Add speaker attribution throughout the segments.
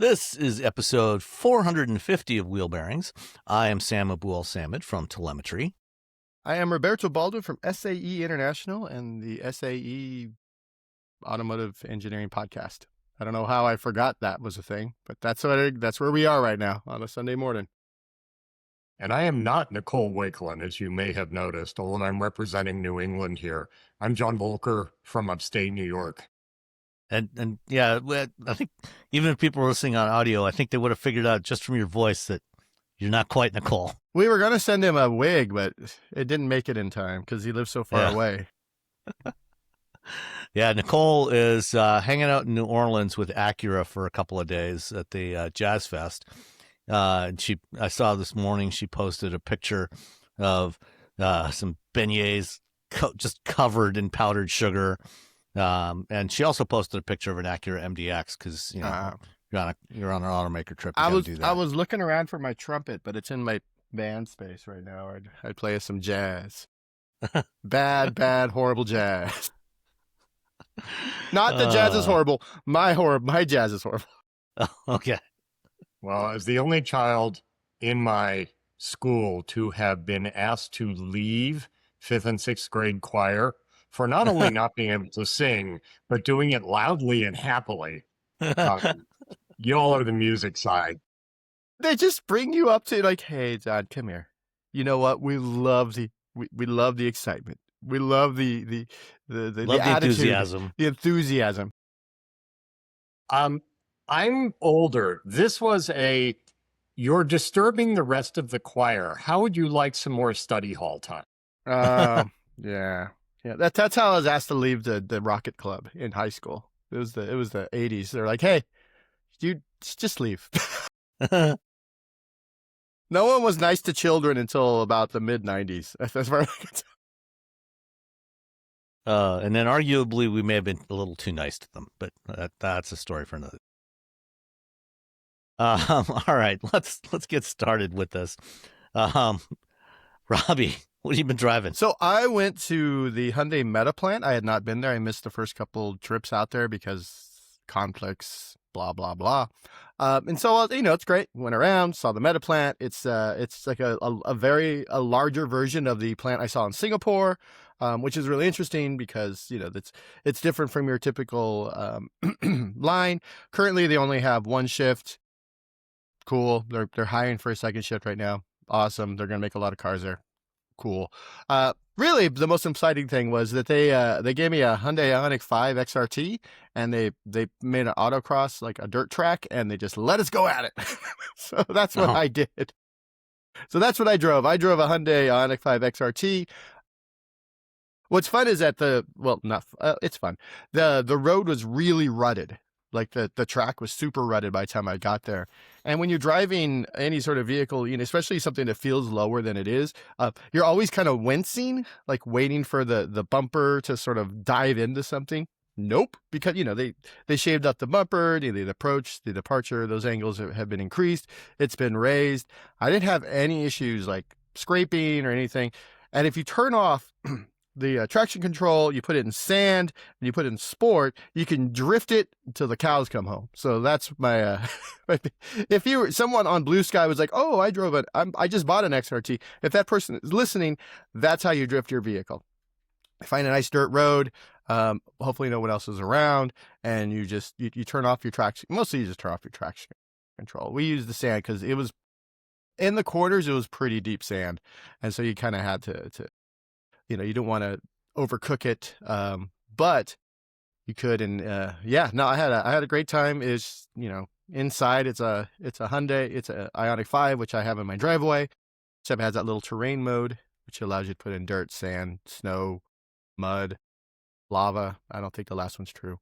Speaker 1: This is episode 450 of Wheel Bearings. I am Sam Abuel-Samad from Telemetry.
Speaker 2: I am Roberto Baldo from SAE International and the SAE Automotive Engineering Podcast. I don't know how I forgot that was a thing, but that's where we are right now on a Sunday morning.
Speaker 3: And I am not Nicole Wakelin, as you may have noticed, although I'm representing New England here. I'm John Voelcker from upstate New York.
Speaker 1: And yeah, I think even if people were listening on audio, I think they would have figured out just from your voice that you're not quite Nicole.
Speaker 2: We were going to send him a wig, but it didn't make it in time because he lives so far away.
Speaker 1: Yeah, Nicole is hanging out in New Orleans with Acura for a couple of days at the Jazz Fest. I saw this morning she posted a picture of some beignets just covered in powdered sugar. And she also posted a picture of an Acura MDX because you're on an automaker trip.
Speaker 2: I was looking around for my trumpet, but it's in my band space right now. I'd play us some jazz. bad, horrible jazz. Not the jazz is horrible. My jazz is horrible.
Speaker 1: Okay.
Speaker 3: Well, as the only child in my school to have been asked to leave 5th and 6th grade choir for not only not being able to sing, but doing it loudly and happily. Y'all are the music side.
Speaker 2: They just bring you up to like, hey, John, come here. You know what? We love the excitement. We love the attitude,
Speaker 1: enthusiasm.
Speaker 2: The enthusiasm.
Speaker 3: I'm older. This was you're disturbing the rest of the choir. How would you like some more study hall time?
Speaker 2: Yeah. Yeah, that's how I was asked to leave the Rocket Club in high school. It was the 80s. They're like, hey, you just leave. No one was nice to children until about the mid 90s. That's where
Speaker 1: and then arguably we may have been a little too nice to them, but that's a story for another. All right, let's get started with this. Robbie, what have you been driving?
Speaker 2: So I went to the Hyundai Meta plant. I had not been there. I missed the first couple trips out there because conflicts, blah, blah, blah. And so, it's great. Went around, saw the Meta plant. It's like a larger version of the plant I saw in Singapore, which is really interesting because, it's different from your typical line. Currently, they only have one shift. Cool. They're hiring for a second shift right now. Awesome. They're going to make a lot of cars there. Cool. Really, the most exciting thing was that they gave me a Hyundai Ioniq V XRT, and they made an autocross, like a dirt track, and they just let us go at it. So that's what I did. So that's what I drove. I drove a Hyundai Ioniq V XRT. What's fun is that it's fun. The road was really rutted. Like the track was super rutted by the time I got there. And when you're driving any sort of vehicle, especially something that feels lower than it is, you're always kind of wincing, like waiting for the bumper to sort of dive into something. Nope. Because, they shaved up the bumper, the approach, the departure, those angles have been increased. It's been raised. I didn't have any issues like scraping or anything. And if you turn off the traction control, you put it in sand, and you put it in sport, you can drift it until the cows come home. So that's my, if someone on Blue Sky was like, oh, I just bought an XRT. If that person is listening, that's how you drift your vehicle. Find a nice dirt road. Hopefully no one else is around, and you turn off your traction. Mostly you just turn off your traction control. We use the sand because it was in the corners. It was pretty deep sand. And so you kind of had to you don't want to overcook it, but you could. And I had a great time. Is inside it's a Hyundai, it's a Ioniq 5, which I have in my driveway. Except it has that little terrain mode, which allows you to put in dirt, sand, snow, mud, lava. I don't think the last one's true.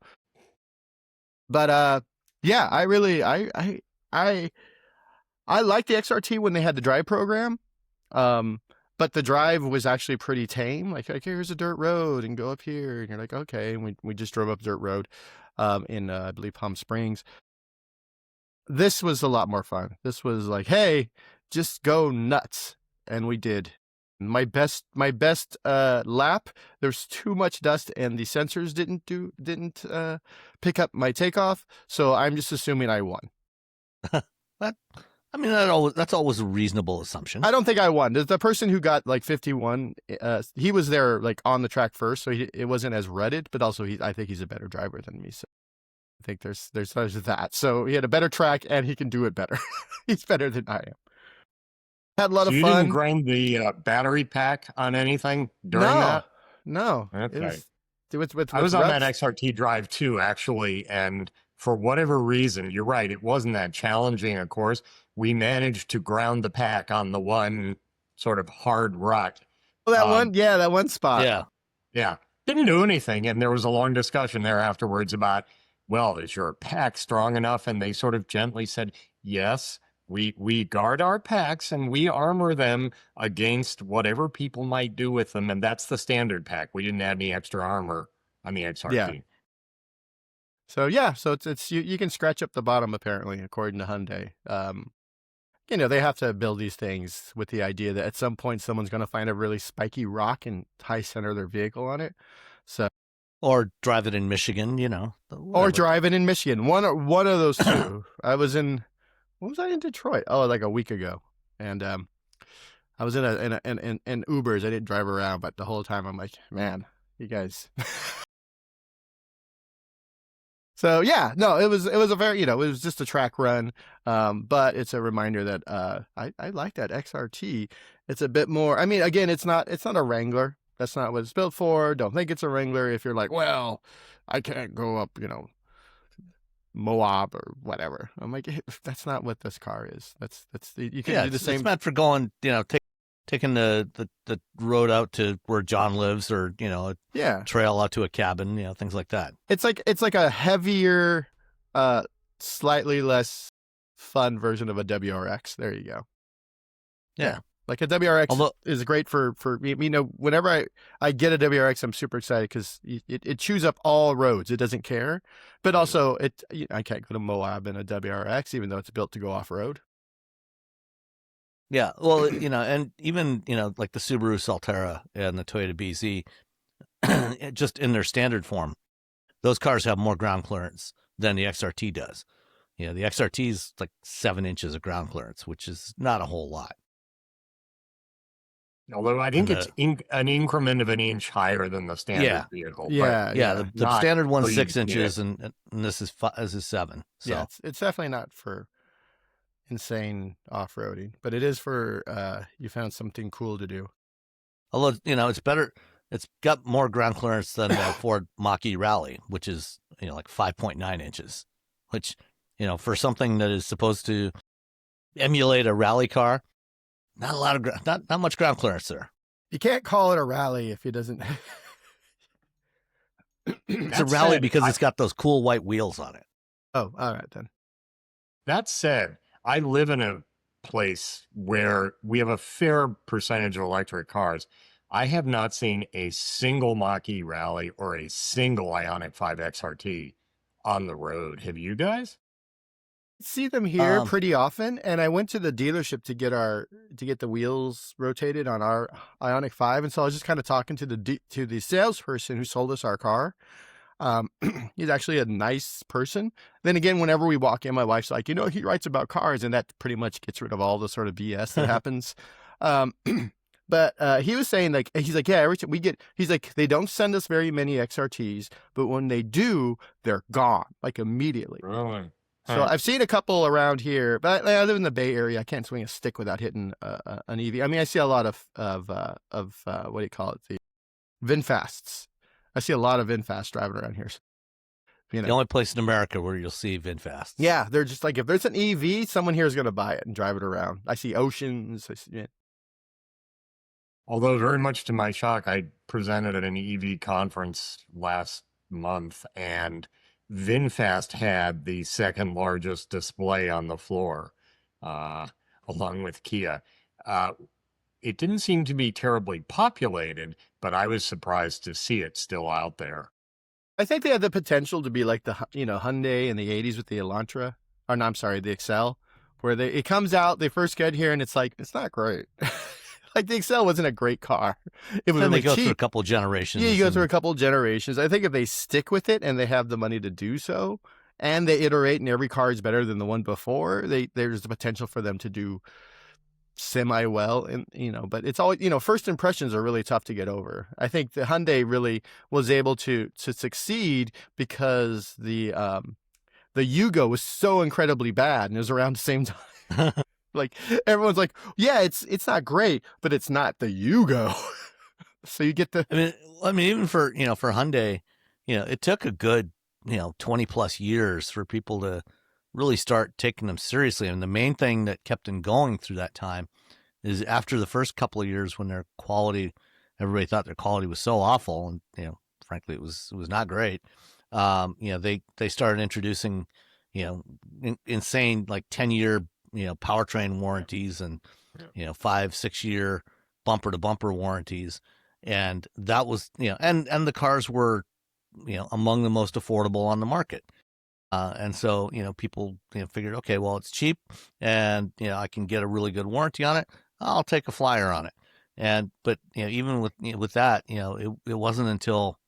Speaker 2: But I liked the XRT when they had the drive program. But the drive was actually pretty tame. Like, here's a dirt road and go up here. And you're like, okay. And we just drove up dirt road in, I believe, Palm Springs. This was a lot more fun. This was like, hey, just go nuts. And we did. My best lap, there's too much dust and the sensors didn't pick up my takeoff. So I'm just assuming I won.
Speaker 1: That, I mean, that's always a reasonable assumption.
Speaker 2: I don't think I won. The person who got like 51, he was there like on the track first, so it wasn't as rutted. But also, I think he's a better driver than me. So I think there's that. So he had a better track, and he can do it better. He's better than I am. Had a lot of
Speaker 3: you
Speaker 2: fun.
Speaker 3: didn't grind the battery pack on anything during that?
Speaker 2: No.
Speaker 3: Okay.
Speaker 2: It was with
Speaker 3: I was on
Speaker 2: reps.
Speaker 3: that XRT drive too, actually, and for whatever reason, you're right, it wasn't that challenging, of course. We managed to ground the pack on the one sort of hard rut.
Speaker 2: Oh, that one spot.
Speaker 3: Yeah. Didn't do anything, and there was a long discussion there afterwards about, well, is your pack strong enough? And they sort of gently said, yes, we guard our packs and we armor them against whatever people might do with them, and that's the standard pack. We didn't add any extra armor on the XRT.
Speaker 2: Yeah. So it's you can scratch up the bottom apparently, according to Hyundai. They have to build these things with the idea that at some point someone's going to find a really spiky rock and high center their vehicle on it. So,
Speaker 1: or drive it in Michigan,
Speaker 2: or drive it in Michigan. One of those two. When was I in Detroit? Oh, like a week ago, and I was in Ubers. I didn't drive around, but the whole time I'm like, man, you guys. So yeah, no, it was a very, it was just a track run, but it's a reminder that I like that XRT. It's a bit more. I mean, again, it's not a Wrangler. That's not what it's built for. Don't think it's a Wrangler if you're like, well, I can't go up, Moab or whatever. I'm like, that's not what this car is. You can do the same.
Speaker 1: It's meant for going, taking the road out to where John lives, or a trail out to a cabin, things like that.
Speaker 2: It's like a heavier, slightly less fun version of a WRX. There you go.
Speaker 1: Yeah.
Speaker 2: Like a WRX is great for whenever I get a WRX, I'm super excited because it chews up all roads. It doesn't care, but also I can't go to Moab in a WRX even though it's built to go off road.
Speaker 1: Yeah, well, and even like the Subaru Solterra and the Toyota BZ, just in their standard form, those cars have more ground clearance than the XRT does. The XRT is like 7 inches of ground clearance, which is not a whole lot.
Speaker 3: Although I think it's an increment of an inch higher than the standard vehicle.
Speaker 2: Yeah.
Speaker 1: The standard one's 6 inches, and this is 7. So.
Speaker 2: Yeah, it's definitely not for insane off-roading, but it is for you found something cool to do.
Speaker 1: Although it's better. It's got more ground clearance than the Ford Mach-E Rally, which is like 5.9 inches, which for something that is supposed to emulate a rally car. Not a lot of not much ground clearance there.
Speaker 2: You can't call it a rally if it doesn't.
Speaker 1: It's a rally because it's got those cool white wheels on it.
Speaker 2: Oh, all right then.
Speaker 3: That said, I live in a place where we have a fair percentage of electric cars. I have not seen a single Mach-E Rally or a single Ioniq 5 XRT on the road. Have you guys?
Speaker 2: See them here pretty often, and I went to the dealership to get the wheels rotated on our Ioniq 5, and so I was just kind of talking to the salesperson who sold us our car. He's actually a nice person. Then again, whenever we walk in, my wife's like, he writes about cars, and that pretty much gets rid of all the sort of BS that happens. But he was saying, like, he's like, yeah, every time he's like, they don't send us very many XRTs, but when they do, they're gone, like immediately.
Speaker 3: Really?
Speaker 2: So I've seen a couple around here, but I live in the Bay Area. I can't swing a stick without hitting an EV. I mean, I see a lot of what do you call it? The VinFasts. I see a lot of VinFast driving around here.
Speaker 1: The only place in America where you'll see VinFasts.
Speaker 2: Yeah, they're just like, if there's an EV, someone here is going to buy it and drive it around. I see Oceans.
Speaker 3: Although very much to my shock, I presented at an EV conference last month, and VinFast had the second largest display on the floor, along with Kia. It didn't seem to be terribly populated, but I was surprised to see it still out there.
Speaker 2: I think they had the potential to be like the Hyundai in the 80s with the Elantra. Or no, I'm sorry, the Excel, where it comes out, they first get here, and it's like, it's not great. Like the Excel wasn't a great car. It was really
Speaker 1: they go
Speaker 2: cheap.
Speaker 1: through a couple generations.
Speaker 2: Yeah, you go through a couple generations. I think if they stick with it and they have the money to do so, and they iterate, and every car is better than the one before. There's the potential for them to do semi well, and but it's always, first impressions are really tough to get over. I think the Hyundai really was able to succeed because the Yugo was so incredibly bad, and it was around the same time. Like, everyone's like, yeah, it's not great, but it's not the Yugo. So you get the.
Speaker 1: I mean, even for Hyundai, it took a good 20 plus years for people to really start taking them seriously. And the main thing that kept them going through that time is after the first couple of years, when their quality, everybody thought their quality was so awful, and frankly, it was not great. They started introducing insane, like 10-year powertrain warranties, and 5-6 year bumper to bumper warranties, and that was and the cars were among the most affordable on the market. And so, people figured, okay, well, it's cheap, and I can get a really good warranty on it. I'll take a flyer on it. But even with that, it wasn't until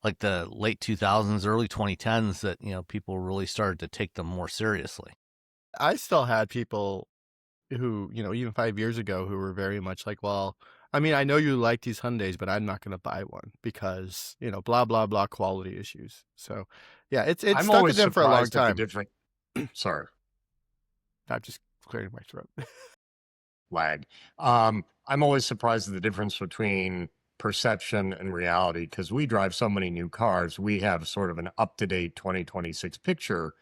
Speaker 1: like the late 2000s, early 2010s that people really started to take them more seriously.
Speaker 2: I still had people who, even 5 years ago, who were very much like, well, I mean, I know you like these Hyundais, but I'm not going to buy one because, blah, blah, blah, quality issues. So, yeah, it's
Speaker 3: I'm
Speaker 2: stuck with
Speaker 3: always
Speaker 2: them for a long
Speaker 3: surprised at the
Speaker 2: time.
Speaker 3: Sorry,
Speaker 2: I'm just clearing my throat.
Speaker 3: lag. I'm always surprised at the difference between perception and reality, because we drive so many new cars. We have sort of an up-to-date 2026 picture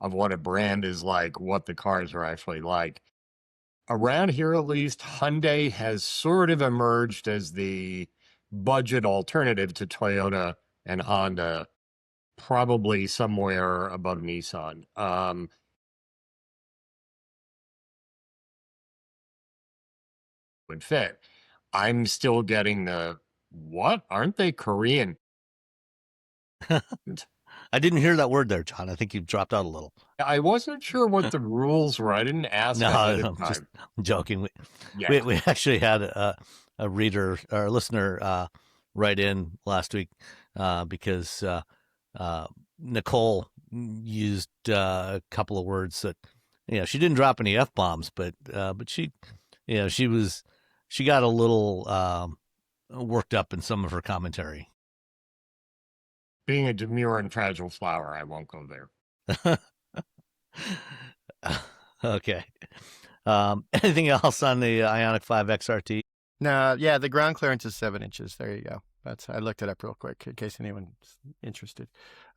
Speaker 3: of what a brand is like, what the cars are actually like. Around here, at least, Hyundai has sort of emerged as the budget alternative to Toyota and Honda, probably somewhere above Nissan. Would fit. I'm still getting the, what? Aren't they Korean?
Speaker 1: I didn't hear that word there, John. I think you dropped out a little.
Speaker 3: I wasn't sure what the rules were. I didn't ask ahead of
Speaker 1: I'm just
Speaker 3: time.
Speaker 1: joking.
Speaker 3: Yeah.
Speaker 1: We actually had a reader or a listener write in last week because Nicole used a couple of words that she didn't drop any F-bombs, but she she got a little worked up in some of her commentary.
Speaker 3: Being a demure and fragile flower, I won't go there.
Speaker 1: Okay. Anything else on the Ioniq 5 XRT?
Speaker 2: No, yeah, the ground clearance is 7 inches. There you go. I looked it up real quick in case anyone's interested.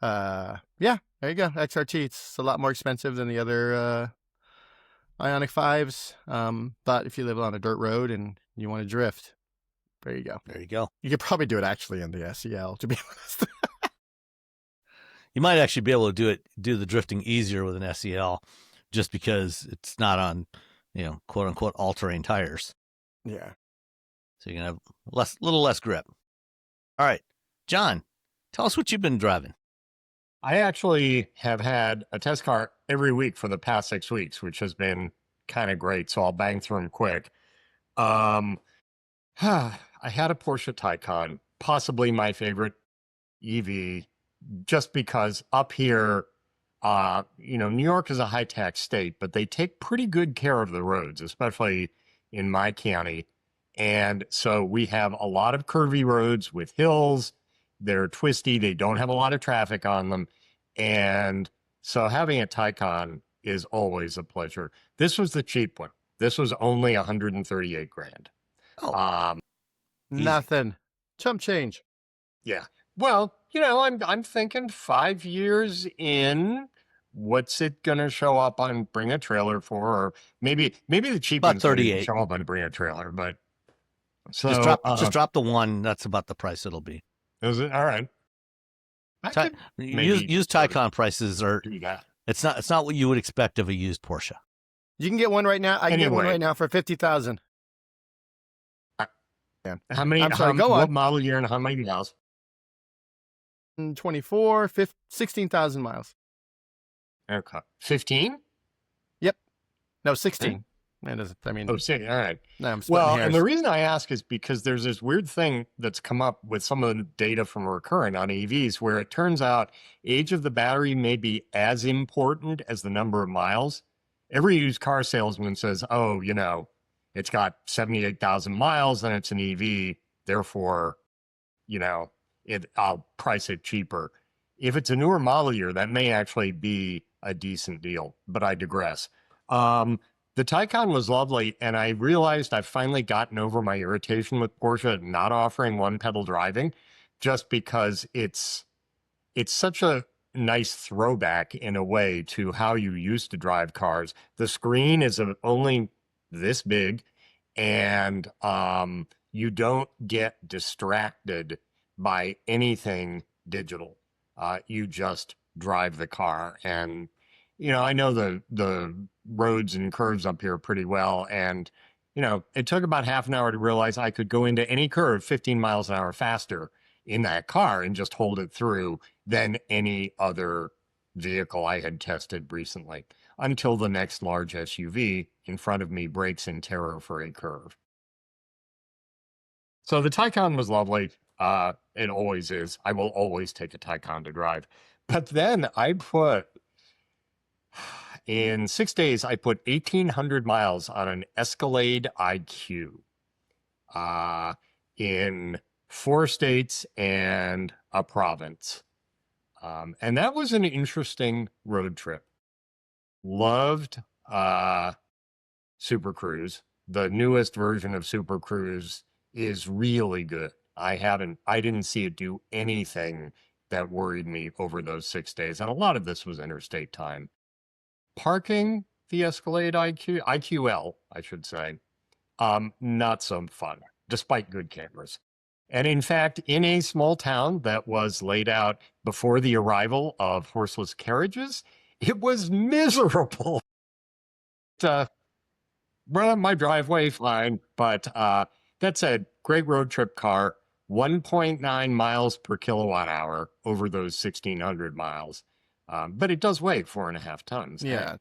Speaker 2: Yeah, there you go. XRT. It's a lot more expensive than the other Ioniq 5s. But if you live on a dirt road and you want to drift, there you go.
Speaker 1: There you go.
Speaker 2: You could probably do it actually in the SEL, to be honest.
Speaker 1: You might actually be able to do the drifting easier with an SEL, just because it's not on, quote unquote, all-terrain tires.
Speaker 2: Yeah.
Speaker 1: So you can have little less grip. All right, John, tell us what you've been driving.
Speaker 3: I actually have had a test car every week for the past 6 weeks, which has been kind of great. So I'll bang through them quick. I had a Porsche Taycan, possibly my favorite EV, just because up here, New York is a high tax state, but they take pretty good care of the roads, especially in my county. And so we have a lot of curvy roads with hills. They're twisty. They don't have a lot of traffic on them. And so having a Taycan is always a pleasure. This was the cheap one. This was only 138 grand.
Speaker 1: Oh,
Speaker 2: Nothing. Chump change.
Speaker 3: Yeah. Well, I'm thinking 5 years in, what's it gonna show up on Bring a Trailer for? Or maybe the cheap
Speaker 1: about
Speaker 3: one's gonna
Speaker 1: 38.
Speaker 3: show up on Bring a Trailer, but so
Speaker 1: Just drop the one. That's about the price it'll be.
Speaker 3: Is it all right?
Speaker 1: Used Taycan prices are.
Speaker 3: Do that.
Speaker 1: It's not what you would expect of a used Porsche.
Speaker 2: You can get one right now. I can get one
Speaker 3: Anyway.
Speaker 2: right now for 50,000. Yeah.
Speaker 3: How many?
Speaker 2: I'm sorry, go
Speaker 3: What
Speaker 2: on.
Speaker 3: model year and how many miles?
Speaker 2: 24, 16,000 miles.
Speaker 3: Okay, 15.
Speaker 2: No, 16. It doesn't. I mean,
Speaker 3: Oh, see, all right.
Speaker 2: no, I'm splitting
Speaker 3: Well, and the
Speaker 2: hairs.
Speaker 3: reason I ask is because there's this weird thing that's come up with some of the data from Recurrent on EVs, where it turns out age of the battery may be as important as the number of miles. Every used car salesman says, oh, it's got 78,000 miles and it's an EV, therefore, I'll price it cheaper. If it's a newer model year, that may actually be a decent deal, but I digress. The Taycan was lovely, and I realized I've finally gotten over my irritation with Porsche not offering one-pedal driving, just because it's such a nice throwback in a way to how you used to drive cars. The screen is only this big, and you don't get distracted by anything digital. You just drive the car, and I know the roads and curves up here pretty well, and it took about half an hour to realize I could go into any curve 15 miles an hour faster in that car and just hold it through than any other vehicle I had tested recently, until the next large SUV in front of me brakes in terror for a curve. So the Taycan was lovely. It always is. I will always take a Taycan to drive. But then in 6 days, I put 1,800 miles on an Escalade IQ in 4 states and a province. And that was an interesting road trip. Loved Super Cruise. The newest version of Super Cruise is really good. I didn't see it do anything that worried me over those 6 days. And a lot of this was interstate time. Parking the Escalade IQL, I should say, not so fun, despite good cameras. And in fact, in a small town that was laid out before the arrival of horseless carriages, it was miserable. Run my driveway, fine. But that's a great road trip car, 1.9 miles per kilowatt hour over those 1,600 miles. But it does weigh 4.5 tons.
Speaker 2: Yeah.
Speaker 3: Hey.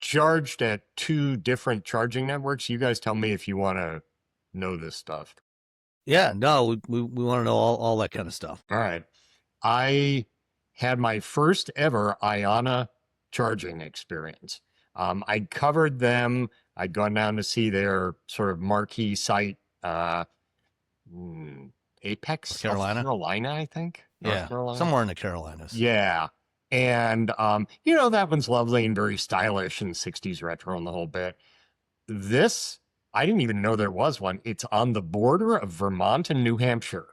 Speaker 3: Charged at 2 different charging networks. You guys tell me if you want to know this stuff.
Speaker 1: Yeah, no, we want to know all that kind of stuff.
Speaker 3: All right. I had my first ever Ioniq charging experience. I'd covered them. I'd gone down to see their sort of marquee site, Apex,
Speaker 1: Carolina?
Speaker 3: North Carolina, I think.
Speaker 1: Yeah, somewhere in the Carolinas.
Speaker 3: Yeah. And, that one's lovely and very stylish and 60s retro and the whole bit. This, I didn't even know there was one. It's on the border of Vermont and New Hampshire.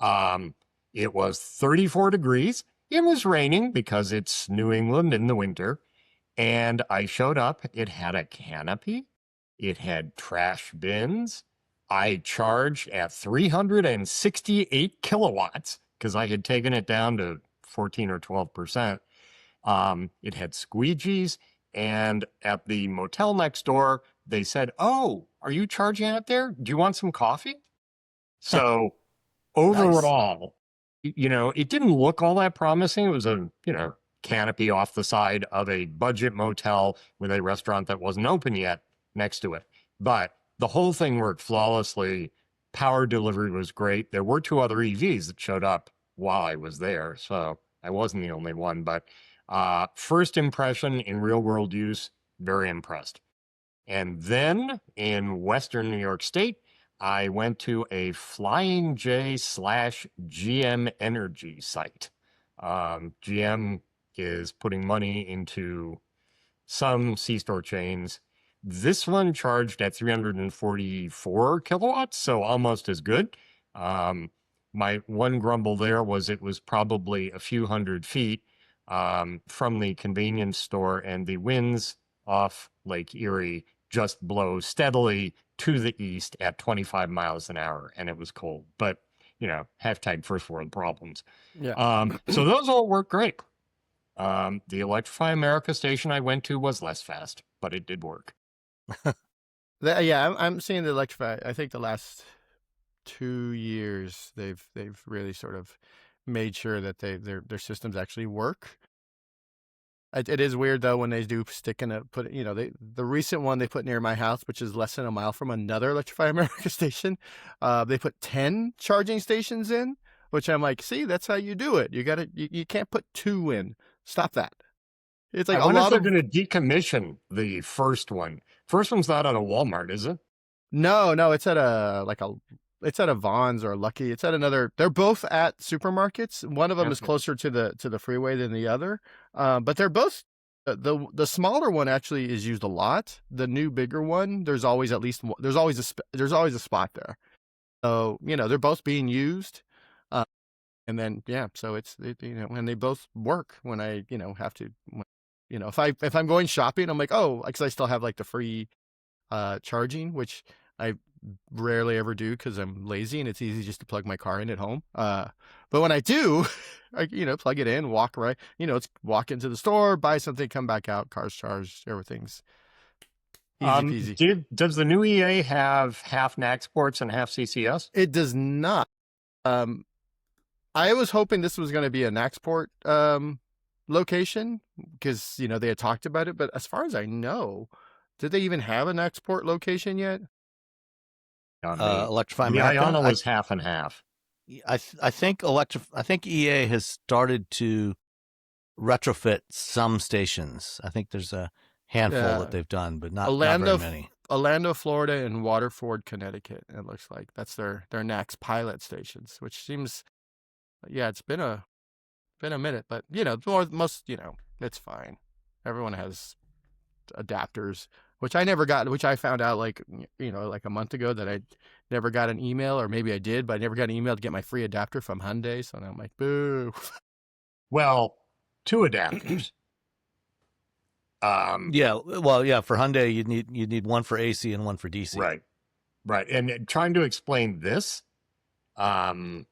Speaker 3: It was 34 degrees. It was raining because it's New England in the winter. And I showed up. It had a canopy. It had trash bins. I charged at 368 kilowatts because I had taken it down to 14 or 12%. It had squeegees. And at the motel next door, they said, "Oh, are you charging out there? Do you want some coffee?" So overall, it didn't look all that promising. It was a, canopy off the side of a budget motel with a restaurant that wasn't open yet next to it. But the whole thing worked flawlessly. Power delivery was great. There were 2 other EVs that showed up while I was there, so I wasn't the only one. But first impression in real world use, very impressed. And then in Western New York State, I went to a Flying J/GM Energy site. GM is putting money into some C-store chains. This one charged at 344 kilowatts, so almost as good. My one grumble there was it was probably a few hundred feet from the convenience store, and the winds off Lake Erie just blow steadily to the east at 25 miles an hour, and it was cold. But, hashtag first world problems.
Speaker 2: Yeah.
Speaker 3: So those all work great. The Electrify America station I went to was less fast, but it did work.
Speaker 2: I'm seeing the Electrify. I think the last 2 years they've really sort of made sure that their systems actually work. It is weird though when they do the recent one they put near my house, which is less than a mile from another Electrify America station. They put 10 charging stations in, which I'm like, see, that's how you do it. You can't put 2 in. Stop that. It's like
Speaker 3: I
Speaker 2: a
Speaker 3: wonder if
Speaker 2: lot
Speaker 3: they're
Speaker 2: of
Speaker 3: going to decommission the first one. First one's not at a Walmart, is it?
Speaker 2: no, it's at it's at a Vons or a Lucky. It's at another. They're both at supermarkets. One of them is
Speaker 3: Okay.
Speaker 2: closer to the freeway than the other. But they're both. The smaller one actually is used a lot. The new bigger one, there's always there's always a spot there. So they're both being used. And then so when they both work when I have to if I'm going shopping, I'm like, oh, because I still have like the free charging, which I rarely ever do because I'm lazy and it's easy just to plug my car in at home. But when I do, I plug it in, walk it's walk into the store, buy something, come back out, car's charged, everything's easy peasy.
Speaker 3: Does the new EA have half NAC Sports and half CCS?
Speaker 2: It does not. I was hoping this was going to be a Naxport location because they had talked about it, but as far as I know, did they even have a Naxport location yet?
Speaker 1: Electrify
Speaker 3: the
Speaker 1: America.
Speaker 3: Ioniq was half and half.
Speaker 1: I think EA has started to retrofit some stations. I think there's a handful that they've done, but not very many.
Speaker 2: Orlando, Florida, and Waterford, Connecticut. It looks like that's their NACS pilot stations, which seems, it's been a minute, but most it's fine. Everyone has adapters, which I never got, which I found out like a month ago that I never got an email, or maybe I did, but I never got an email to get my free adapter from Hyundai. So now I'm like, boo.
Speaker 3: Well, 2 adapters.
Speaker 1: For Hyundai, you need one for AC and one for DC.
Speaker 3: Right. And trying to explain this to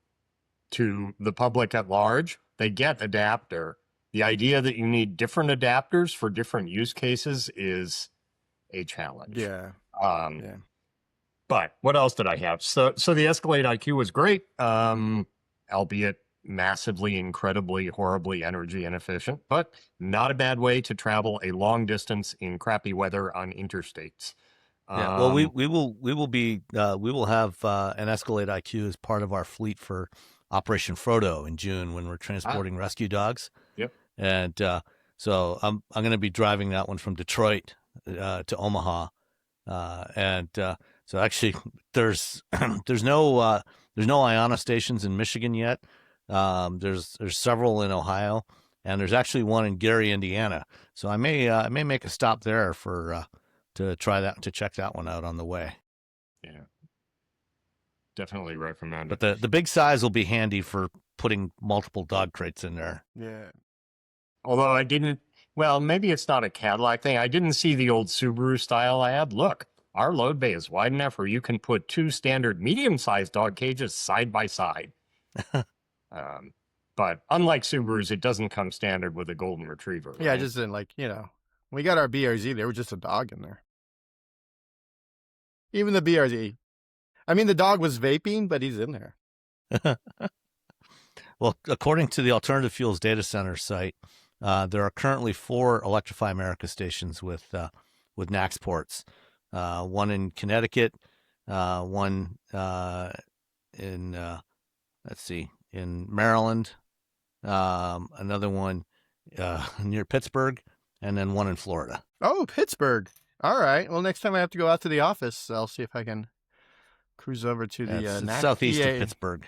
Speaker 3: the public at large, they get adapter. The idea that you need different adapters for different use cases is a challenge.
Speaker 2: Yeah.
Speaker 3: But what else did I have? So the Escalade IQ was great, albeit massively, incredibly, horribly energy inefficient, but not a bad way to travel a long distance in crappy weather on interstates.
Speaker 1: Well, we will have an Escalade IQ as part of our fleet for Operation Frodo in June when we're transporting rescue dogs.
Speaker 3: Yep.
Speaker 1: And so I'm going to be driving that one from Detroit to Omaha, so actually there's no Ioniq stations in Michigan yet. There's several in Ohio, and there's actually one in Gary, Indiana. So I may make a stop there to check that one out on the way.
Speaker 3: Yeah, definitely recommend
Speaker 1: it. But the big size will be handy for putting multiple dog crates in there.
Speaker 2: Yeah.
Speaker 3: Although I didn't. Well, maybe it's not a Cadillac thing. I didn't see the old Subaru style ad. Look, our load bay is wide enough where you can put 2 standard medium-sized dog cages side by side. But unlike Subarus, it doesn't come standard with a golden retriever. Right?
Speaker 2: Yeah, I just didn't we got our BRZ. There was just a dog in there. Even the BRZ. I mean, the dog was vaping, but he's in there.
Speaker 1: Well, according to the Alternative Fuels Data Center site, there are currently 4 Electrify America stations with NACS ports. One in Connecticut, one in Maryland, another one near Pittsburgh, and then one in Florida.
Speaker 2: Oh, Pittsburgh. All right. Well, next time I have to go out to the office, I'll see if I can cruise over to the
Speaker 1: southeast of Pittsburgh.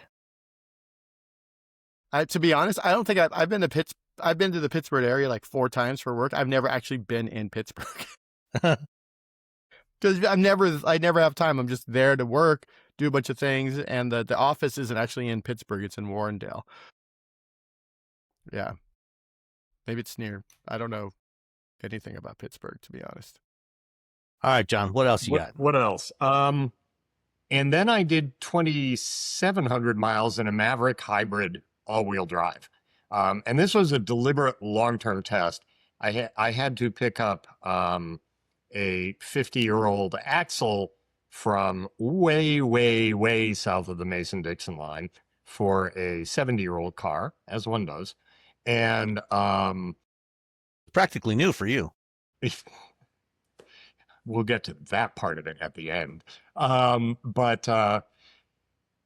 Speaker 2: To be honest, I don't think I've been to I've been to the Pittsburgh area like 4 times for work. I've never actually been in Pittsburgh. Because I never have time. I'm just there to work, do a bunch of things, and the office isn't actually in Pittsburgh. It's in Warrendale. Yeah. Maybe it's near. I don't know anything about Pittsburgh, to be honest.
Speaker 1: All right, John, what else you got?
Speaker 3: What else? And then I did 2,700 miles in a Maverick hybrid all-wheel drive. And this was a deliberate long-term test. I had to pick up a 50-year-old axle from way, way, way south of the Mason-Dixon line for a 70-year-old car, as one does. And
Speaker 1: Practically new for you.
Speaker 3: We'll get to that part of it at the end. And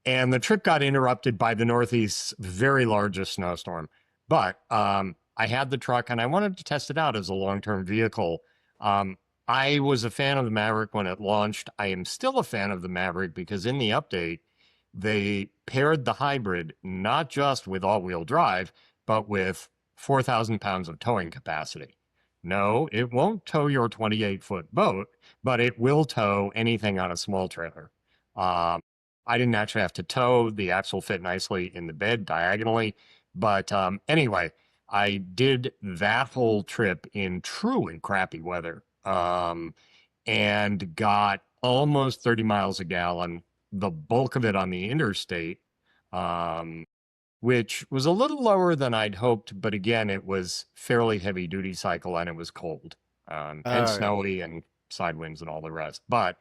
Speaker 3: the trip got interrupted by the Northeast's very largest snowstorm. But I had the truck and I wanted to test it out as a long-term vehicle. I was a fan of the Maverick when it launched. I am still a fan of the Maverick because in the update, they paired the hybrid not just with all-wheel drive, but with 4,000 pounds of towing capacity. No, it won't tow your 28-foot boat, but it will tow anything on a small trailer. I didn't actually have to tow. The axle fit nicely in the bed diagonally. But anyway, I did that whole trip in truly crappy weather and got almost 30 miles a gallon, the bulk of it on the interstate, which was a little lower than I'd hoped. But again, it was fairly heavy duty cycle and it was cold and snowy and side winds and all the rest. But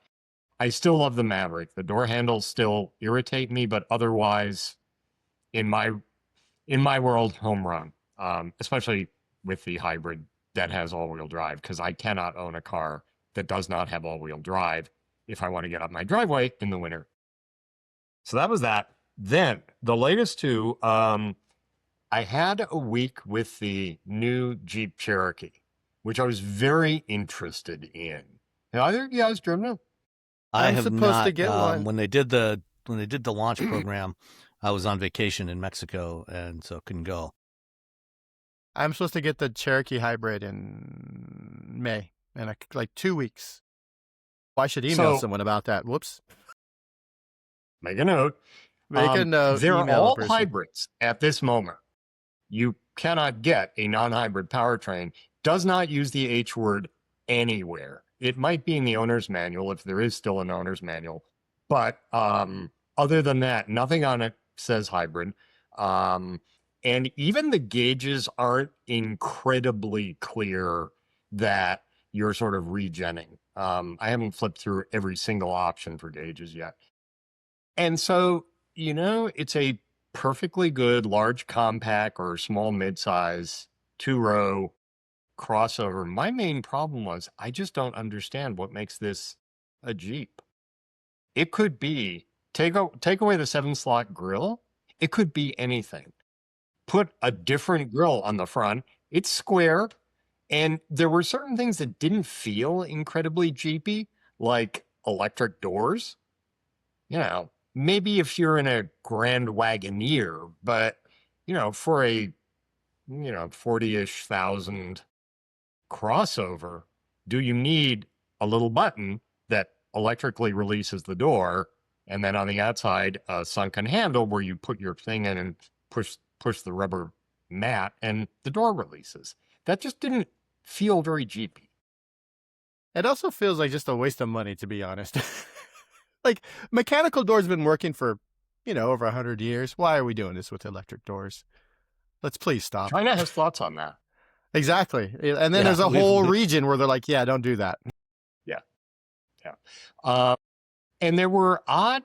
Speaker 3: I still love the Maverick. The door handles still irritate me, but otherwise, in my world, home run, especially with the hybrid that has all-wheel drive, because I cannot own a car that does not have all-wheel drive if I want to get up my driveway in the winter. So that was that. Then the latest two, I had a week with the new Jeep Cherokee, which I was very interested in. Have either of you guys driven it?
Speaker 1: I
Speaker 2: I'm
Speaker 1: have
Speaker 2: supposed
Speaker 1: not.
Speaker 2: to get one.
Speaker 1: When they did the launch program, I was on vacation in Mexico and so couldn't go.
Speaker 2: I'm supposed to get the Cherokee hybrid in May, in like 2 weeks. Well, I should email someone about that. Whoops.
Speaker 3: Make a note.
Speaker 2: Make a note.
Speaker 3: They're
Speaker 2: email
Speaker 3: all
Speaker 2: the person.
Speaker 3: hybrids at this moment. You cannot get a non-hybrid powertrain. Does not use the H word anywhere. It might be in the owner's manual if there is still an owner's manual. But other than that, nothing on it says hybrid. And even the gauges aren't incredibly clear that you're sort of regenning. I haven't flipped through every single option for gauges yet. And so, it's a perfectly good large compact or small midsize 2-row crossover. My main problem was I just don't understand what makes this a Jeep. It could be, take away the 7-slot grille. It could be anything. Put a different grille on the front. It's square. And there were certain things that didn't feel incredibly Jeepy, like electric doors. Maybe if you're in a Grand Wagoneer, but, for a, 40-ish thousand crossover, do you need a little button that electrically releases the door, and then on the outside a sunken handle where you put your thing in and push the rubber mat and the door releases? That just didn't feel very Jeepy.
Speaker 2: It also feels like just a waste of money, to be honest. Like, mechanical doors been working for, over 100 years. Why are we doing this with electric doors? Let's please stop.
Speaker 3: China has thoughts on that.
Speaker 2: Exactly. And then there's a whole region where they're like, yeah, don't do that.
Speaker 3: Yeah. And there were a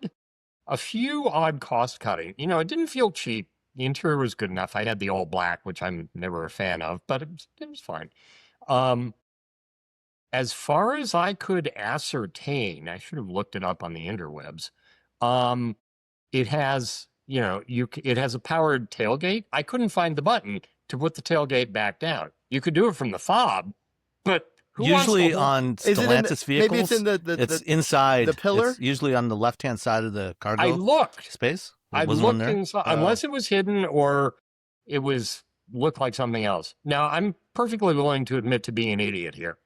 Speaker 3: few odd cost cutting. It didn't feel cheap. The interior was good enough. I had the all black, which I'm never a fan of, but it was fine. As far as I could ascertain, I should have looked it up on the interwebs. It has, it has a powered tailgate. I couldn't find the button to put the tailgate back down. You could do it from the fob, but
Speaker 1: usually on Stellantis vehicles,
Speaker 2: maybe it's in
Speaker 1: it's inside
Speaker 2: the pillar.
Speaker 1: It's usually on the left-hand side of the cargo.
Speaker 3: I looked
Speaker 1: space.
Speaker 3: I looked inside, unless it was hidden or it looked like something else. Now I'm perfectly willing to admit to being an idiot here.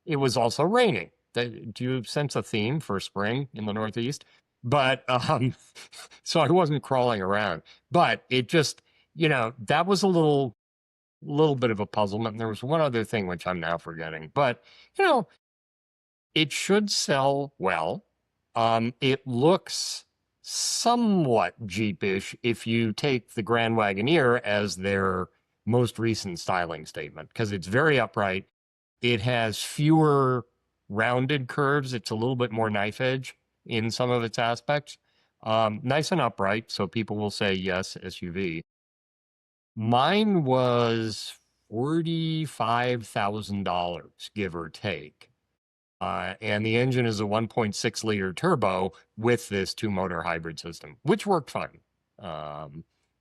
Speaker 3: It was also raining. Do you sense a theme for spring in the Northeast? But so I wasn't crawling around. But it just, that was a little bit of a puzzlement. And there was one other thing which I'm now forgetting. But it should sell well. It looks somewhat Jeepish if you take the Grand Wagoneer as their most recent styling statement, because it's very upright. It has fewer rounded curves. It's a little bit more knife edge in some of its aspects. Nice and upright, so people will say, yes, SUV. Mine was $45,000, give or take. And the engine is a 1.6 liter turbo with this 2-motor hybrid system, which worked fine.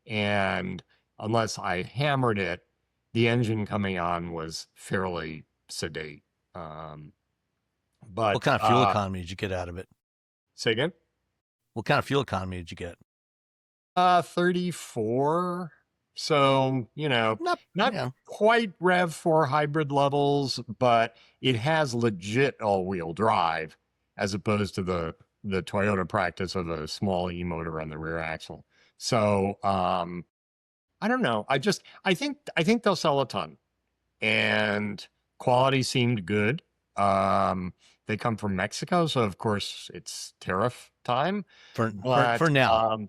Speaker 3: And unless I hammered it, the engine coming on was fairly sedate. But
Speaker 1: What kind of fuel economy did you get out of it?
Speaker 3: Say again?
Speaker 1: What kind of fuel economy did you get?
Speaker 3: 34. So, not
Speaker 1: yeah.
Speaker 3: quite REV4 hybrid levels, but it has legit all-wheel drive as opposed to the Toyota practice of a small e-motor on the rear axle. So, I don't know. I think they'll sell a ton, and quality seemed good. They come from Mexico, so of course it's tariff time
Speaker 1: for now.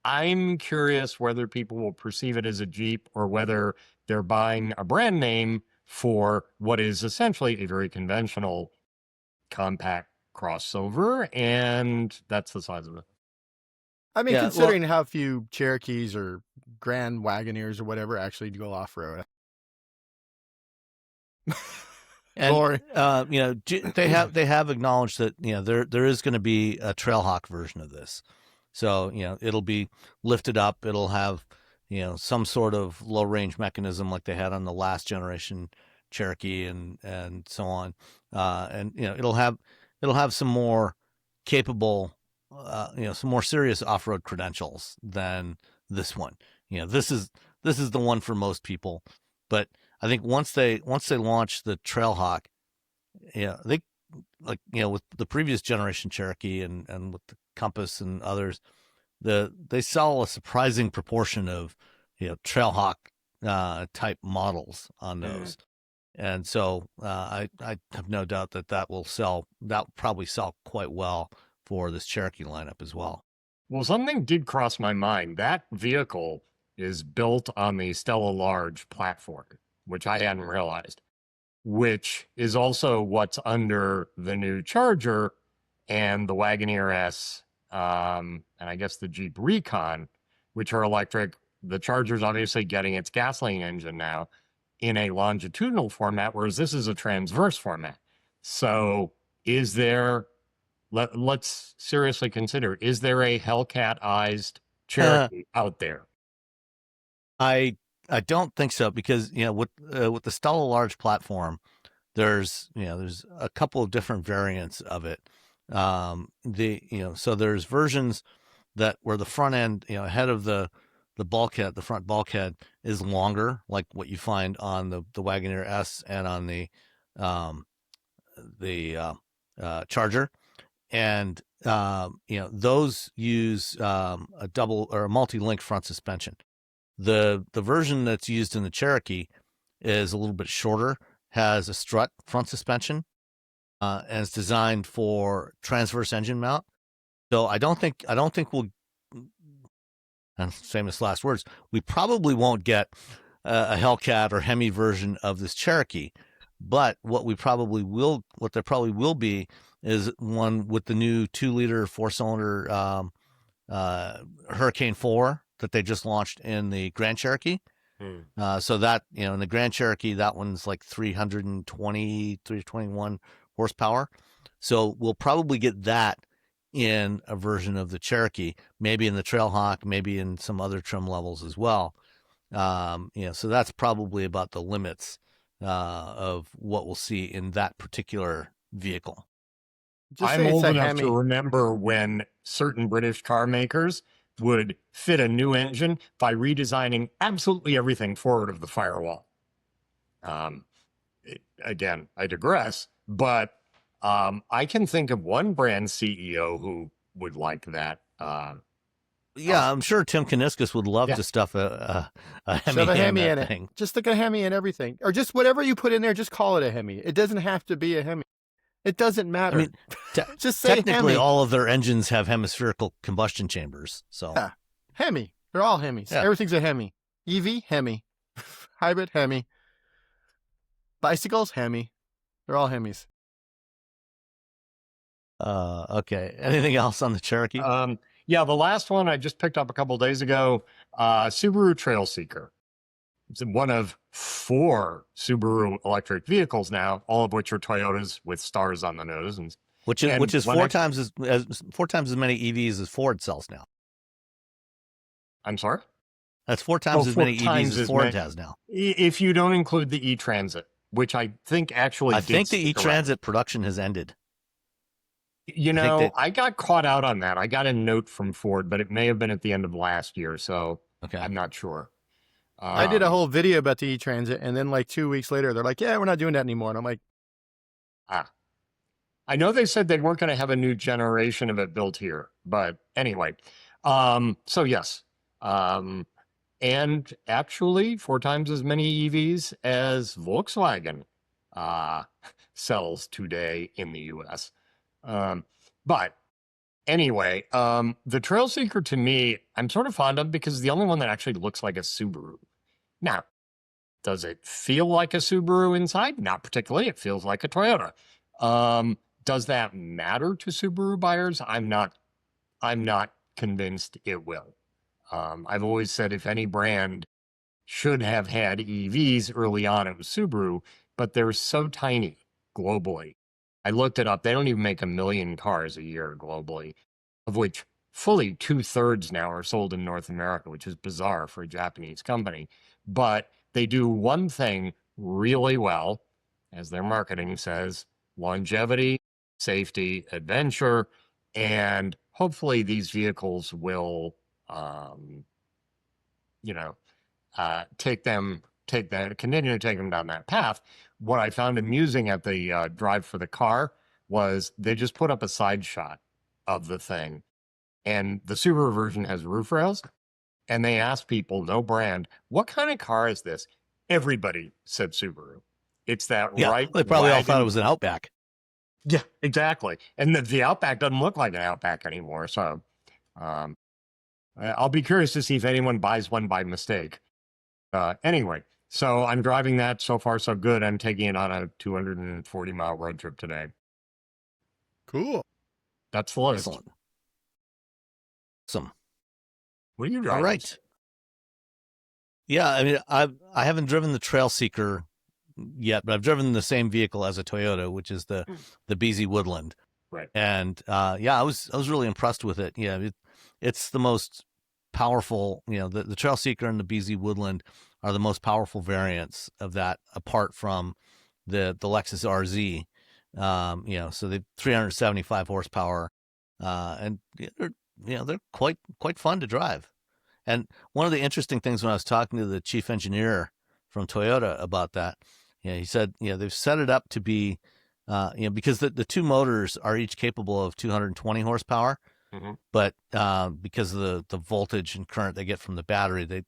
Speaker 3: I'm curious whether people will perceive it as a Jeep or whether they're buying a brand name for what is essentially a very conventional compact crossover, and that's the size of it.
Speaker 2: I mean, considering how few Cherokees or Grand Wagoneers or whatever actually go off-road.
Speaker 1: And they have acknowledged that there is going to be a Trailhawk version of this. So, it'll be lifted up. It'll have, some sort of low range mechanism like they had on the last generation Cherokee and so on. And, it'll have some more capable, some more serious off-road credentials than this one. This is the one for most people. But I think once they launch the Trailhawk, I think with the previous generation Cherokee and with the Compass and others, they sell a surprising proportion of Trailhawk type models on those, and so I have no doubt that will probably sell quite well for this Cherokee lineup as well.
Speaker 3: Well, something did cross my mind. That vehicle is built on the Stella Large platform, which I hadn't realized, which is also what's under the new Charger and the Wagoneer S, and I guess the Jeep Recon, which are electric. The Charger's obviously getting its gasoline engine now in a longitudinal format, whereas this is a transverse format. So is there, let's seriously consider, is there a Hellcat-ized Cherokee out there?
Speaker 1: I don't think so, because with the Stella Large platform, there's a couple of different variants of it. So there's versions where the front end, ahead of the bulkhead, the front bulkhead is longer, like what you find on the Wagoneer S and on the Charger, and those use a double or a multi-link front suspension. The version that's used in the Cherokee is a little bit shorter, has a strut front suspension, and it's designed for transverse engine mount. So I don't think we'll, and famous last words, we probably won't get a Hellcat or Hemi version of this Cherokee. But what there probably will be is one with the new 2-liter 4-cylinder Hurricane 4 that they just launched in the Grand Cherokee. So that, in the Grand Cherokee, that one's like 321 horsepower. So we'll probably get that in a version of the Cherokee, maybe in the Trailhawk, maybe in some other trim levels as well. So that's probably about the limits of what we'll see in that particular vehicle.
Speaker 3: I'm old enough to remember when certain British car makers would fit a new engine by redesigning absolutely everything forward of the firewall. Again, I digress, but I can think of one brand CEO who would like that.
Speaker 1: I'm sure Tim Kuniskis would love to stuff a
Speaker 2: Hemi in it. Just stick a Hemi in everything, or just whatever you put in there. Just call it a Hemi. It doesn't have to be a Hemi. It doesn't matter.
Speaker 1: I mean,
Speaker 2: just say
Speaker 1: technically,
Speaker 2: Hemi.
Speaker 1: all of their engines have hemispherical combustion chambers. So
Speaker 2: Hemi. They're all Hemis. Yeah. Everything's a Hemi. EV, Hemi. Hybrid, Hemi. Bicycles, Hemi. They're all Hemis.
Speaker 1: Okay. Anything else on the Cherokee?
Speaker 3: The last one I just picked up a couple days ago, Subaru Trailseeker. It's one of 4 Subaru electric vehicles now, all of which are Toyotas with stars on the nose, and
Speaker 1: which is
Speaker 3: when
Speaker 1: four times as many EVs as Ford sells now.
Speaker 3: I'm sorry.
Speaker 1: That's 4 times as
Speaker 3: 4
Speaker 1: many
Speaker 3: times
Speaker 1: EVs as
Speaker 3: as
Speaker 1: Ford
Speaker 3: many.
Speaker 1: has now.
Speaker 3: If you don't include the e-Transit, which I think actually
Speaker 1: I
Speaker 3: did
Speaker 1: think the
Speaker 3: stick around.
Speaker 1: e-Transit production has ended.
Speaker 3: You know, I got caught out on that. I got a note from Ford, but it may have been at the end of last year, so
Speaker 1: Okay.
Speaker 3: I'm not sure.
Speaker 2: I did a whole video about the e-Transit, and then like 2 weeks later, they're like, "Yeah, we're not doing that anymore." And I'm like,
Speaker 3: I know they said they weren't going to have a new generation of it built here, but anyway. So yes. And actually 4 times as many EVs as Volkswagen sells today in the US. But anyway, the Trailseeker to me, I'm sort of fond of because it's the only one that actually looks like a Subaru. Now, does it feel like a Subaru inside? Not particularly. It feels like a Toyota. Does that matter to Subaru buyers? I'm not convinced it will. I've always said if any brand should have had EVs early on, it was Subaru, but they're so tiny globally. I looked it up. They don't even make 1 million cars a year globally, of which fully 2/3 now are sold in North America, which is bizarre for a Japanese company. But they do one thing really well, as their marketing says: longevity, safety, adventure, and hopefully these vehicles will, continue to take them down that path. What I found amusing at the drive for the car was they just put up a side shot of the thing, and the Subaru version has roof rails, and they asked people, no brand, what kind of car is this? Everybody said Subaru. It's that right.
Speaker 1: They probably all thought
Speaker 3: wagon.
Speaker 1: it was an Outback.
Speaker 3: Yeah, exactly. And the Outback doesn't look like an Outback anymore. So I'll be curious to see if anyone buys one by mistake. Anyway, so I'm driving that. So far, so good. I'm taking it on a 240-mile road trip today.
Speaker 2: "Cool."
Speaker 3: That's the list.
Speaker 1: Excellent. Awesome.
Speaker 3: What are you driving?
Speaker 1: All right. Yeah, I mean, I haven't driven the Trailseeker yet, but I've driven the same vehicle as a Toyota, which is the BZ Woodland.
Speaker 3: Right.
Speaker 1: And I was really impressed with it. Yeah, it's the most powerful. The Trailseeker and the BZ Woodland are the most powerful variants of that, apart from the Lexus RZ. So they've 375 horsepower, and they're quite fun to drive. And one of the interesting things when I was talking to the chief engineer from Toyota about that, he said, they've set it up to be, because the 2 motors are each capable of 220 horsepower, but because of the voltage and current they get from the battery, they're